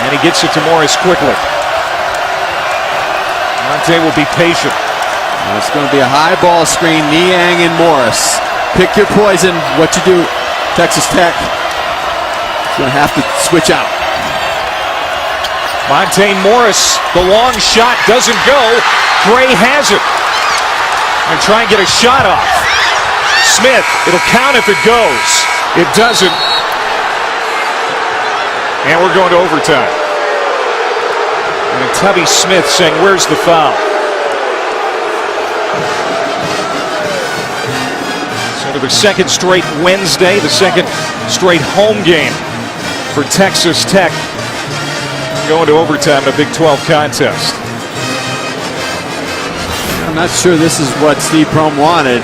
And he gets it to Morris quickly. Monte will be patient. It's going to be a high ball screen, Niang and Morris. Pick your poison. What you do, Texas Tech is going to have to switch out. Monte Morris, the long shot doesn't go. Gray has it. And try and get a shot off. Smith, it'll count if it goes. It doesn't. And we're going to overtime. And Tubby Smith saying, where's the foul? So to the second straight Wednesday, the second straight home game for Texas Tech. Going to overtime in a Big 12 contest. I'm not sure this is what Steve Prohm wanted.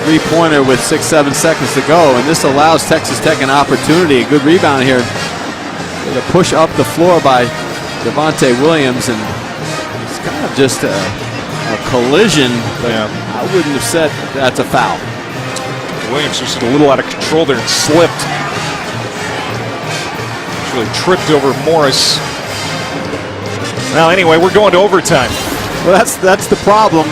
3-pointer with 6-7 seconds to go, and this allows Texas Tech an opportunity. A good rebound here. With a push up the floor by Devontae Williams, and it's kind of just a collision, but I wouldn't have said that's a foul. Williams was a little out of control there and slipped. Actually tripped over Morris. Well, anyway, we're going to overtime. Well, that's the problem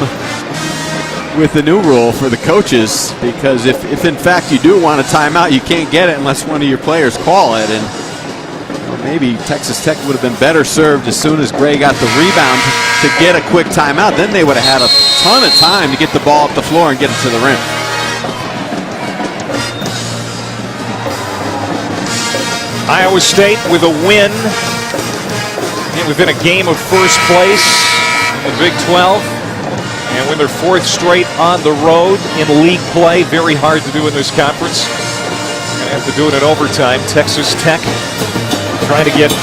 with the new rule for the coaches, because if in fact you do want a timeout, you can't get it unless one of your players call it. And maybe Texas Tech would have been better served as soon as Gray got the rebound to get a quick timeout. Then they would have had a ton of time to get the ball up the floor and get it to the rim. Iowa State with a win and within a game of first place in the Big 12, and win their 4th straight on the road in league play. Very hard to do in this conference. Going to have to do it in overtime. Texas Tech trying to get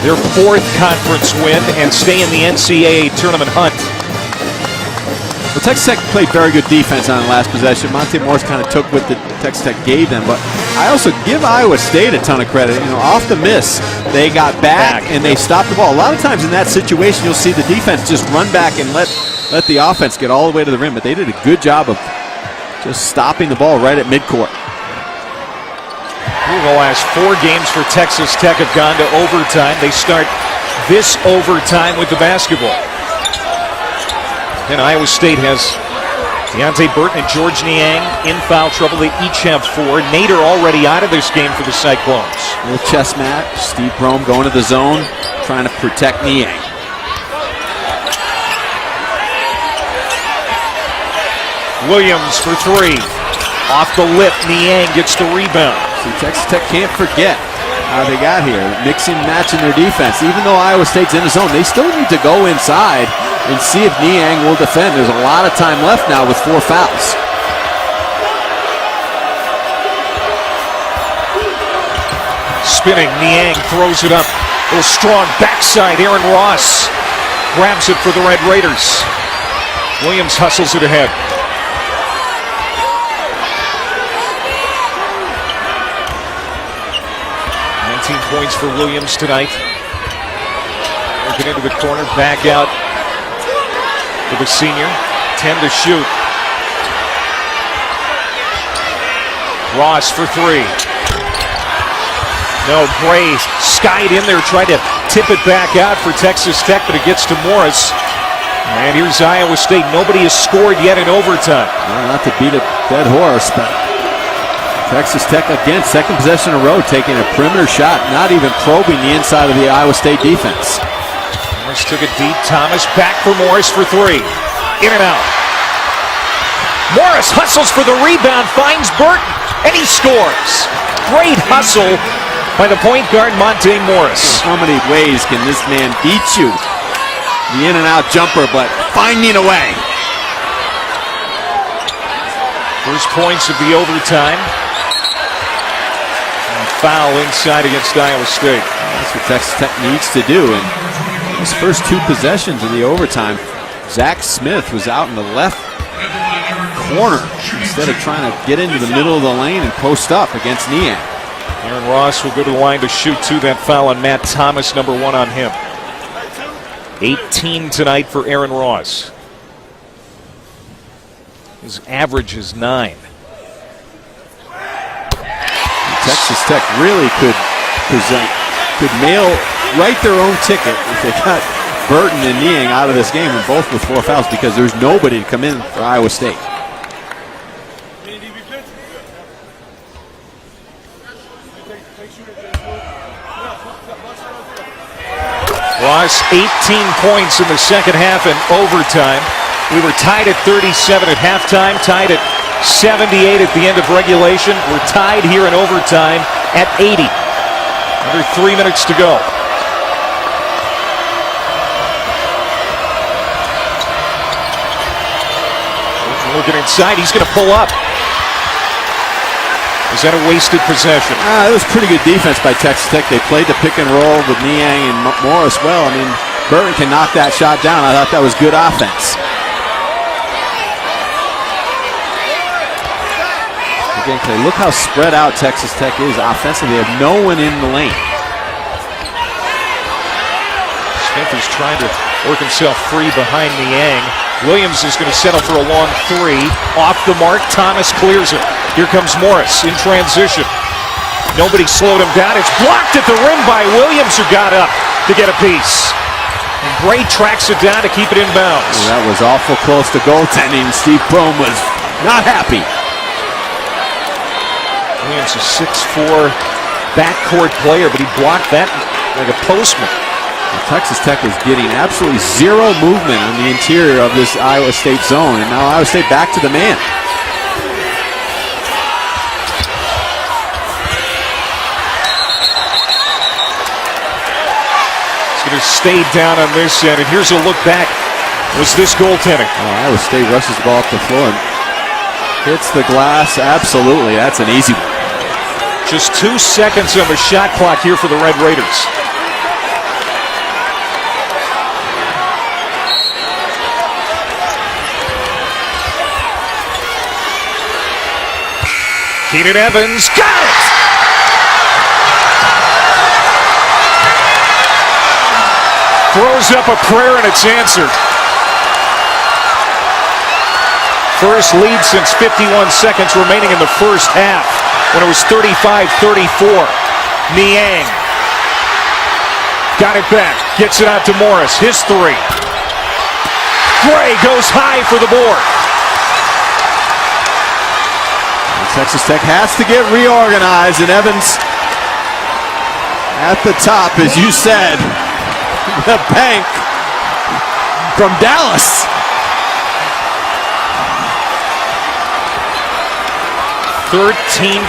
their 4th conference win and stay in the NCAA tournament hunt. Well, Texas Tech played very good defense on the last possession. Monte Morris kind of took what the Texas Tech gave them, but I also give Iowa State a ton of credit. Off the miss, they got back and they stopped the ball. A lot of times in that situation, you'll see the defense just run back and let the offense get all the way to the rim, but they did a good job of just stopping the ball right at midcourt. The last 4 games for Texas Tech have gone to overtime. They start this overtime with the basketball. And Iowa State has Deontay Burton and George Niang in foul trouble. They each have 4. Nader already out of this game for the Cyclones. Little chess match. Steve Brome going to the zone, trying to protect Niang. Williams for 3. Off the lip, Niang gets the rebound. See, Texas Tech can't forget how they got here, mixing and matching their defense. Even though Iowa State's in the zone, they still need to go inside and see if Niang will defend. There's a lot of time left now with 4 fouls. Spinning, Niang throws it up. A little strong backside. Aaron Ross grabs it for the Red Raiders. Williams hustles it ahead. 19 points for Williams tonight. Working into the corner, back out for the senior. 10 to shoot. Ross for 3. No, Gray skied in there, tried to tip it back out for Texas Tech, but it gets to Morris. And here's Iowa State. Nobody has scored yet in overtime. Well, not to beat a dead horse, but Texas Tech again, second possession in a row, taking a perimeter shot, not even probing the inside of the Iowa State defense. Morris took it deep. Thomas back for Morris for 3. In and out. Morris hustles for the rebound, finds Burton, and he scores. Great hustle by the point guard, Monte Morris. How many ways can this man beat you? The in and out jumper, but finding a way. First points of the overtime. And foul inside against Iowa State. That's what Texas Tech needs to do. And his first 2 possessions in the overtime, Zach Smith was out in the left corner instead of trying to get into the middle of the lane and post up against Niang. Aaron Ross will go to the line to shoot 2. That foul on Matt Thomas, number 1 on him. 18 tonight for Aaron Ross. His average is 9. Texas Tech really could mail right their own ticket if they got Burton and Niang out of this game, and both with 4 fouls, because there's nobody to come in for Iowa State. Ross, 18 points in the second half and overtime. We were tied at 37 at halftime, tied at 78 at the end of regulation. We're tied here in overtime at 80. Under 3 minutes to go. Looking inside, he's going to pull up. Is that a wasted possession? It was pretty good defense by Texas Tech. They played the pick and roll with Niang and Morris well. I mean, Burton can knock that shot down. I thought that was good offense. Again, look how spread out Texas Tech is offensively. They have no one in the lane. Smith is trying to work himself free behind Niang. Williams is going to settle for a long 3. Off the mark, Thomas clears it. Here comes Morris in transition. Nobody slowed him down. It's blocked at the rim by Williams, who got up to get a piece. And Gray tracks it down to keep it in bounds. That was awful close to goaltending. Steve Brome was not happy. Williams is 6'4" backcourt player, but he blocked that like a postman. Texas Tech is getting absolutely zero movement on the interior of this Iowa State zone, and now Iowa State back to the man. He's going to stay down on this end, and here's a look back. Was this goaltending? Iowa State rushes the ball up the floor and hits the glass. Absolutely, that's an easy one. Just 2 seconds on the shot clock here for the Red Raiders. Keenan Evans got it! Throws up a prayer and it's answered. First lead since 51 seconds remaining in the first half, when it was 35-34. Niang got it back, gets it out to Morris. His 3. Gray goes high for the board. Texas Tech has to get reorganized, and Evans at the top, as you said, the bank from Dallas. – 13-2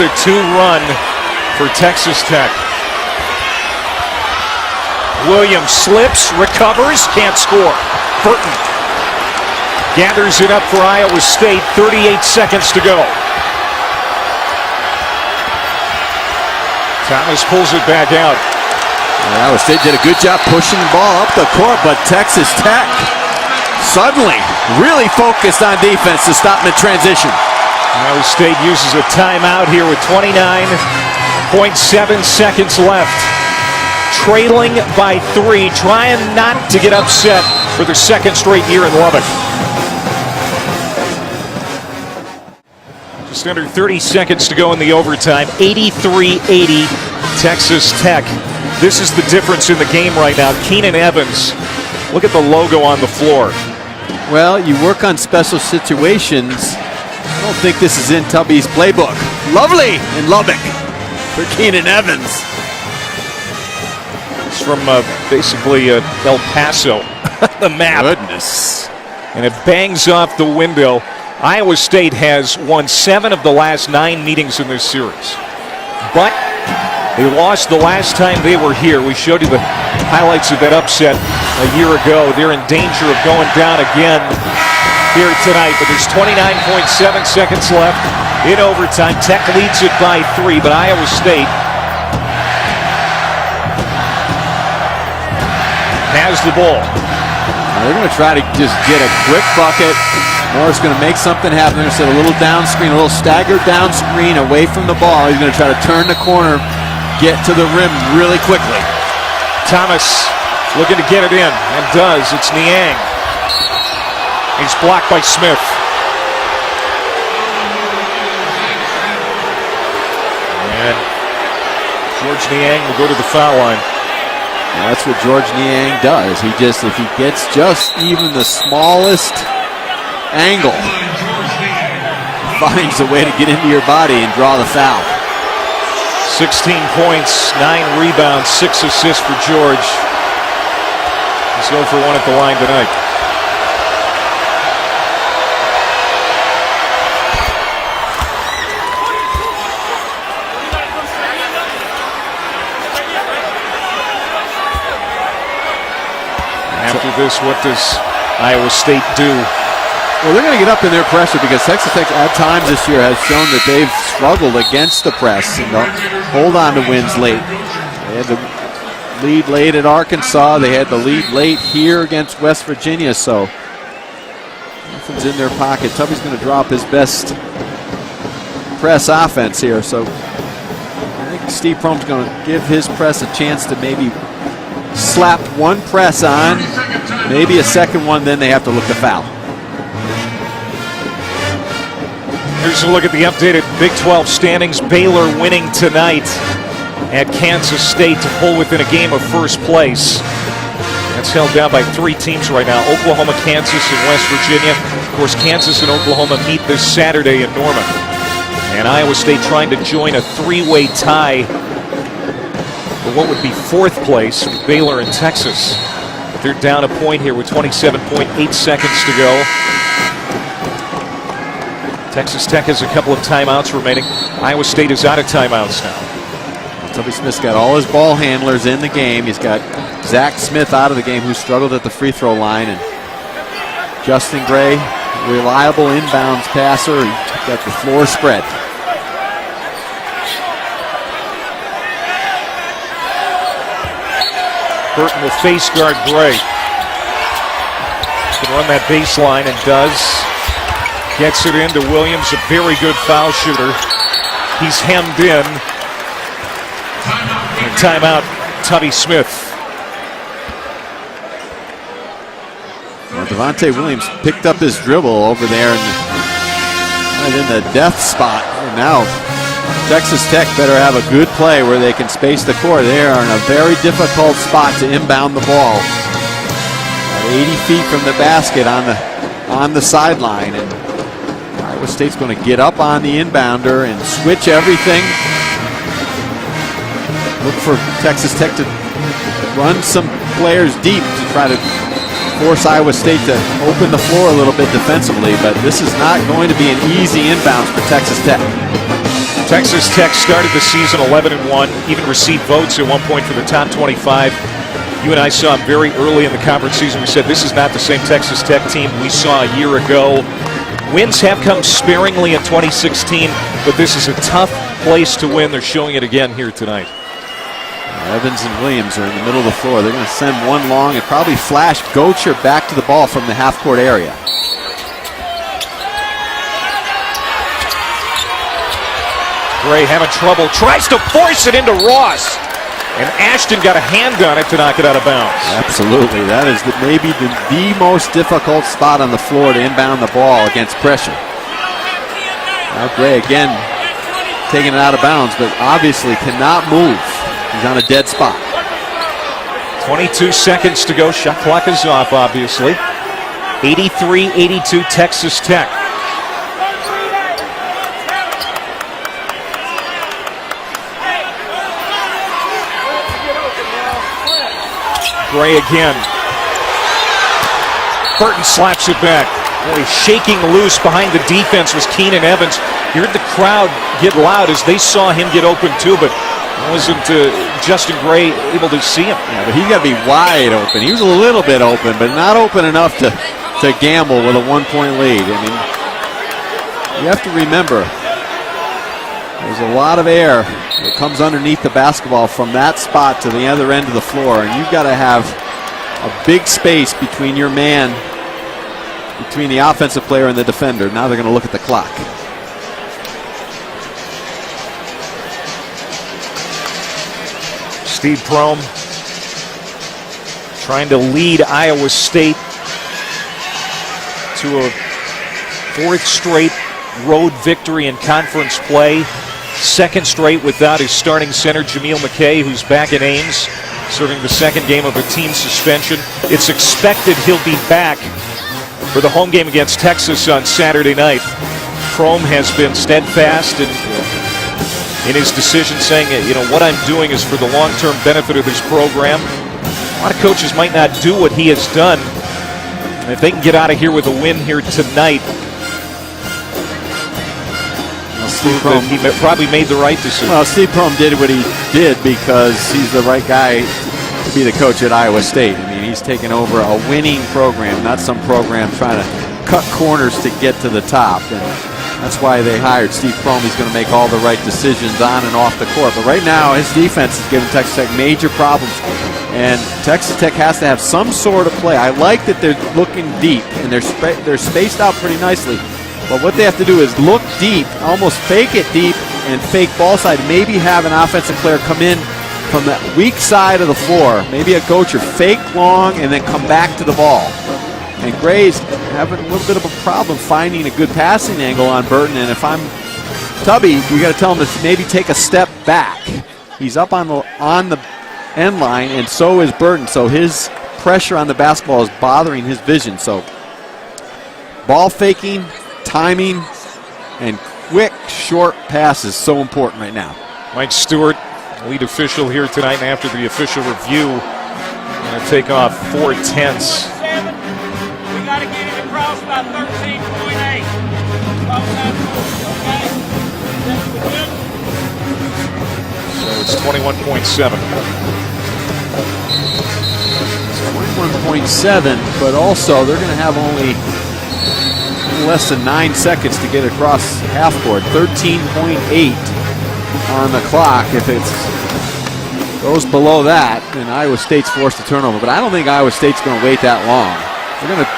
run for Texas Tech. Williams slips, recovers, can't score. Burton gathers it up for Iowa State, 38 seconds to go. Thomas pulls it back out. Iowa State did a good job pushing the ball up the court, but Texas Tech suddenly really focused on defense to stop mid-transition. Iowa State uses a timeout here with 29.7 seconds left. Trailing by 3, trying not to get upset for their second straight year in Lubbock. Just under 30 seconds to go in the overtime. 83-80 Texas Tech. This is the difference in the game right now. Keenan Evans, look at the logo on the floor. Well, you work on special situations. I don't think this is in Tubby's playbook. Lovely in Lubbock for Keenan Evans. It's from basically El Paso, the map. Goodness. And it bangs off the window. Iowa State has won 7 of the last 9 meetings in this series. But they lost the last time they were here. We showed you the highlights of that upset a year ago. They're in danger of going down again here tonight. But there's 29.7 seconds left in overtime. Tech leads it by 3, but Iowa State has the ball. They're going to try to just get a quick bucket. Moore's going to make something happen. They're going to set a little down screen, a little staggered down screen away from the ball. He's going to try to turn the corner, get to the rim really quickly. Thomas looking to get it in, and does. It's Niang. He's blocked by Smith. And George Niang will go to the foul line. And that's what George Niang does. He just, if he gets just even the smallest angle, finds a way to get into your body and draw the foul. 16 points, 9 rebounds, 6 assists for George. He's 0 for 1 at the line tonight. After this, what does Iowa State do? Well, they're going to get up in their pressure because Texas Tech at times this year has shown that they've struggled against the press and hold on to wins late. They had the lead late at Arkansas. They had the lead late here against West Virginia. So nothing's in their pocket. Tubby's going to drop his best press offense here. So I think Steve Prohm's going to give his press a chance to maybe slap one press on, maybe a second one, then they have to look to foul. Here's a look at the updated Big 12 standings. Baylor winning tonight at Kansas State to pull within a game of first place. That's held down by 3 teams right now: Oklahoma, Kansas, and West Virginia. Of course, Kansas and Oklahoma meet this Saturday in Norman. And Iowa State trying to join a 3-way tie for what would be 4th place with Baylor and Texas. But they're down a point here with 27.8 seconds to go. Texas Tech has a couple of timeouts remaining. Iowa State is out of timeouts now. Tubby Smith's got all his ball handlers in the game. He's got Zach Smith out of the game, who struggled at the free throw line, and Justin Gray, reliable inbounds passer. He got the floor spread. Burton will face guard Gray. Can run that baseline and does. Gets it into Williams, a very good foul shooter. He's hemmed in. And timeout, Tubby Smith. Well, Devontae Williams picked up his dribble over there and right in the death spot. And now Texas Tech better have a good play where they can space the court. They are in a very difficult spot to inbound the ball. 80 feet from the basket on the sideline, and Iowa State's going to get up on the inbounder and switch everything. Look for Texas Tech to run some players deep to try to force Iowa State to open the floor a little bit defensively, but this is not going to be an easy inbounds for Texas Tech. Texas Tech started the season 11-1, even received votes at one point for the top 25. You and I saw them very early in the conference season. We said this is not the same Texas Tech team we saw a year ago. Wins have come sparingly in 2016, but this is a tough place to win. They're showing it again here tonight. Evans and Williams are in the middle of the floor. They're going to send one long and probably flash Gocher back to the ball from the half-court area. Gray having trouble, tries to force it into Ross. And Ashton got a hand on it to knock it out of bounds. Absolutely. That is maybe the most difficult spot on the floor to inbound the ball against pressure. Now Gray again taking it out of bounds, but obviously cannot move. He's on a dead spot. 22 seconds to go. Shot clock is off, obviously. 83-82 Texas Tech. Gray again. Burton slaps it back. Boy, shaking loose behind the defense was Keenan Evans. You heard the crowd get loud as they saw him get open too, but wasn't Justin Gray able to see him. Yeah, but he's got to be wide open. He was a little bit open, but not open enough to gamble with a 1-point lead. I mean, you have to remember, there's a lot of air that comes underneath the basketball from that spot to the other end of the floor, and you've got to have a big space between your man, between the offensive player and the defender. Now they're going to look at the clock. Steve Prohm trying to lead Iowa State to a fourth straight road victory in conference play. Second straight without his starting center, Jameel McKay, who's back in Ames, serving the second game of a team suspension. It's expected he'll be back for the home game against Texas on Saturday night. Prohm has been steadfast in his decision, saying, you know, what I'm doing is for the long-term benefit of this program. A lot of coaches might not do what he has done. And if they can get out of here with a win here tonight, he probably made the right decision. Well, Steve Prohm did what he did because he's the right guy to be the coach at Iowa State. I mean, he's taken over a winning program, not some program trying to cut corners to get to the top. And that's why they hired Steve Prohm. He's going to make all the right decisions on and off the court. But right now, his defense is giving Texas Tech major problems. And Texas Tech has to have some sort of play. I like that they're looking deep, and they're spaced out pretty nicely. But what they have to do is look deep, almost fake it deep, and fake ball side. Maybe have an offensive player come in from the weak side of the floor. Maybe a Gocher fake long and then come back to the ball. And Gray's having a little bit of a problem finding a good passing angle on Burton. And if I'm Tubby, we got to tell him to maybe take a step back. He's up on the end line, and so is Burton. So his pressure on the basketball is bothering his vision. So ball faking, timing, and quick, short pass is so important right now. Mike Stewart, lead official here tonight, and after the official review, going to take off 4/10. We got to get it across by 13.8. So it's 21.7. 21.7, but also they're going to have only less than 9 seconds to get across half court. 13.8 on the clock. If it goes below that, then Iowa State's forced a turnover. But I don't think Iowa State's going to wait that long. They're going to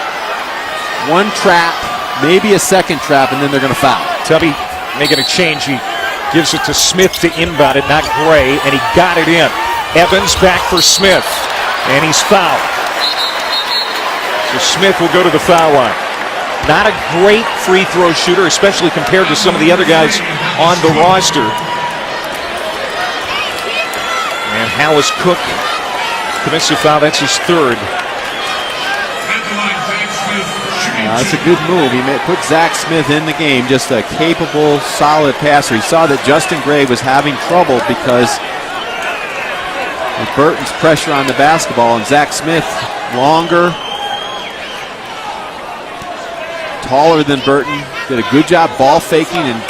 one trap, maybe a second trap, and then they're going to foul. Tubby making a change. He gives it to Smith to inbound it, not Gray, and he got it in. Evans back for Smith, and he's fouled. So Smith will go to the foul line. Not a great free throw shooter, especially compared to some of the other guys on the roster. And Hallis Cook commits a foul. That's his third. That's a good move. He put Zach Smith in the game, just a capable, solid passer. He saw that Justin Gray was having trouble because of Burton's pressure on the basketball, and Zach Smith, longer, taller than Burton, did a good job ball faking and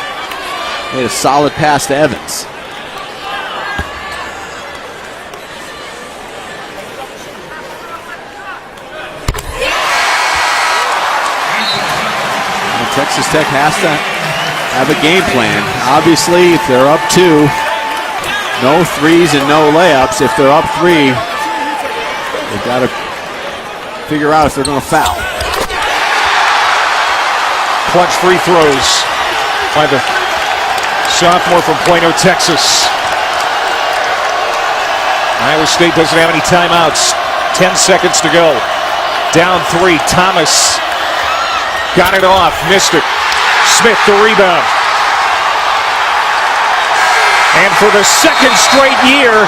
made a solid pass to Evans. Texas Tech has to have a game plan. Obviously, if they're up 2, no threes and no layups. If they're up 3, they've got to figure out if they're going to foul. Clutch free throws by the sophomore from Plano, Texas. Iowa State doesn't have any timeouts. 10 seconds to go. Down 3, Thomas. Got it off, missed it. Smith the rebound. And for the second straight year,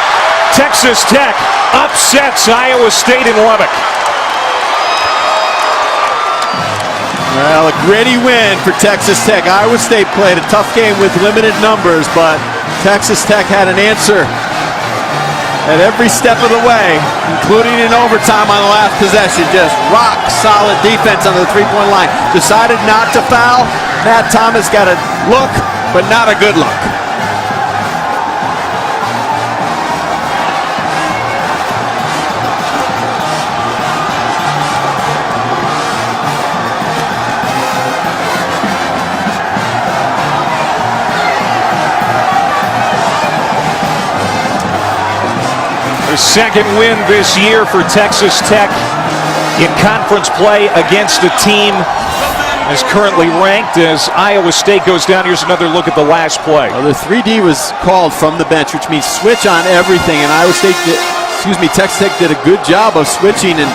Texas Tech upsets Iowa State in Lubbock. Well, a gritty win for Texas Tech. Iowa State played a tough game with limited numbers, but Texas Tech had an answer at every step of the way, including in overtime on the last possession. Just rock solid defense on the three-point line. Decided not to foul. Matt Thomas got a look, but not a good look. Second win this year for Texas Tech in conference play against a team as currently ranked as Iowa State goes down. Here's another look at the last play. Well, the 3D was called from the bench, which means switch on everything, and Texas Tech did a good job of switching, and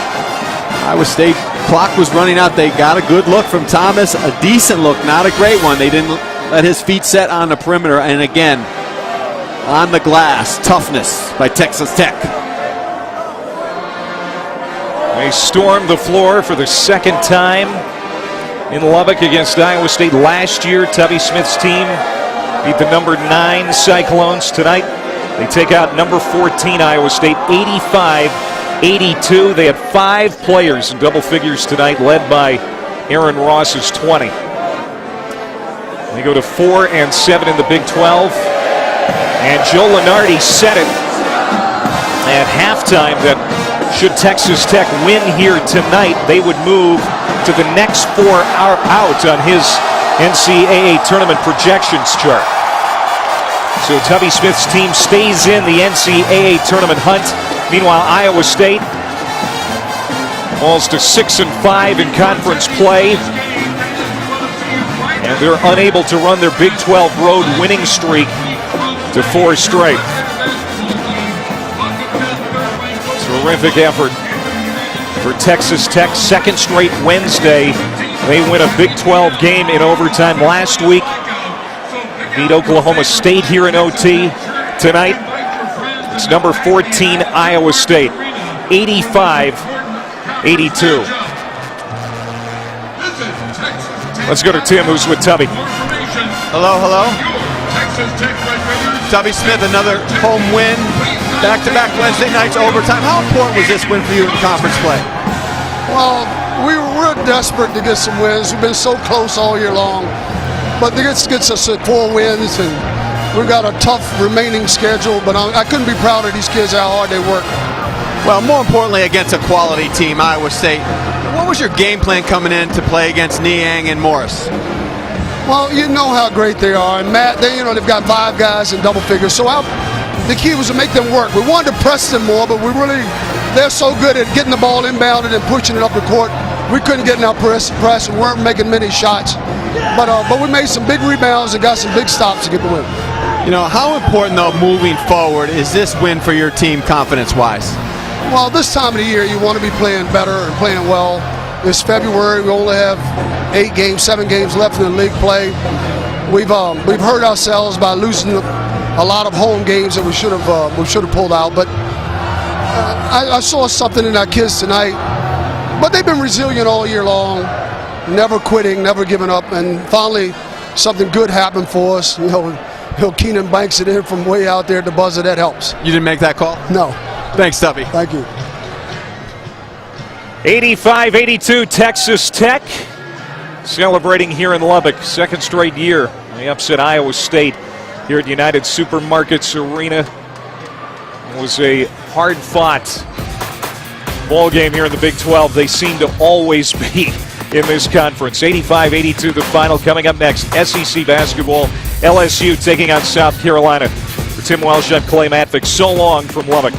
Iowa State clock was running out. They got a good look from Thomas, a decent look, not a great one. They didn't let his feet set on the perimeter, and again, on the glass, toughness by Texas Tech. They stormed the floor for the second time in Lubbock against Iowa State last year. Tubby Smith's team beat the number 9 Cyclones. Tonight, they take out number 14 Iowa State, 85-82. They had 5 players in double figures tonight, led by Aaron Ross's 20. They go to 4-7 in the Big 12. And Joe Lunardi said it at halftime that should Texas Tech win here tonight, they would move to the next 4 out on his NCAA tournament projections chart. So Tubby Smith's team stays in the NCAA tournament hunt. Meanwhile, Iowa State falls to 6-5 in conference play. And they're unable to run their Big 12 road winning streak to 4 straight. Terrific effort for Texas Tech. Second straight Wednesday. They win a Big 12 game in overtime last week. Beat Oklahoma State here in OT. Tonight, it's number 14 Iowa State. 85-82. Let's go to Tim, who's with Tubby. Hello, hello. Tubby Smith, another home win. Back-to-back Wednesday nights overtime. How important was this win for you in conference play? Well, we were real desperate to get some wins. We've been so close all year long. But this gets us at 4 wins, and we've got a tough remaining schedule. But I couldn't be proud of these kids, how hard they work. Well, more importantly, against a quality team, Iowa State. What was your game plan coming in to play against Niang and Morris? Well, you know how great they are. And Matt, they've got 5 guys in double figures. So the key was to make them work. We wanted to press them more, but they're so good at getting the ball inbounded and pushing it up the court. We couldn't get in our press and weren't making many shots. But we made some big rebounds and got some big stops to get the win. How important, though, moving forward is this win for your team confidence-wise? Well, this time of the year, you want to be playing better and playing well. It's February. We only have 7 games left in the league play. We've hurt ourselves by losing a lot of home games that we should have pulled out. But I saw something in our kids tonight. But they've been resilient all year long. never quitting, never giving up, and finally something good happened for us. You know, Keenan banks it in from way out there at the buzzer. That helps. You didn't make that call? No. Thanks, Tuffy. Thank you. 85-82 Texas Tech. Celebrating here in Lubbock. Second straight year. They upset Iowa State here at United Supermarkets Arena. It was a hard-fought ball game here in the Big 12. They seem to always be in this conference. 85-82 the final. Coming up next, SEC basketball. LSU taking on South Carolina. For Tim Welsh, I'm Clay Matvick. So long from Lubbock.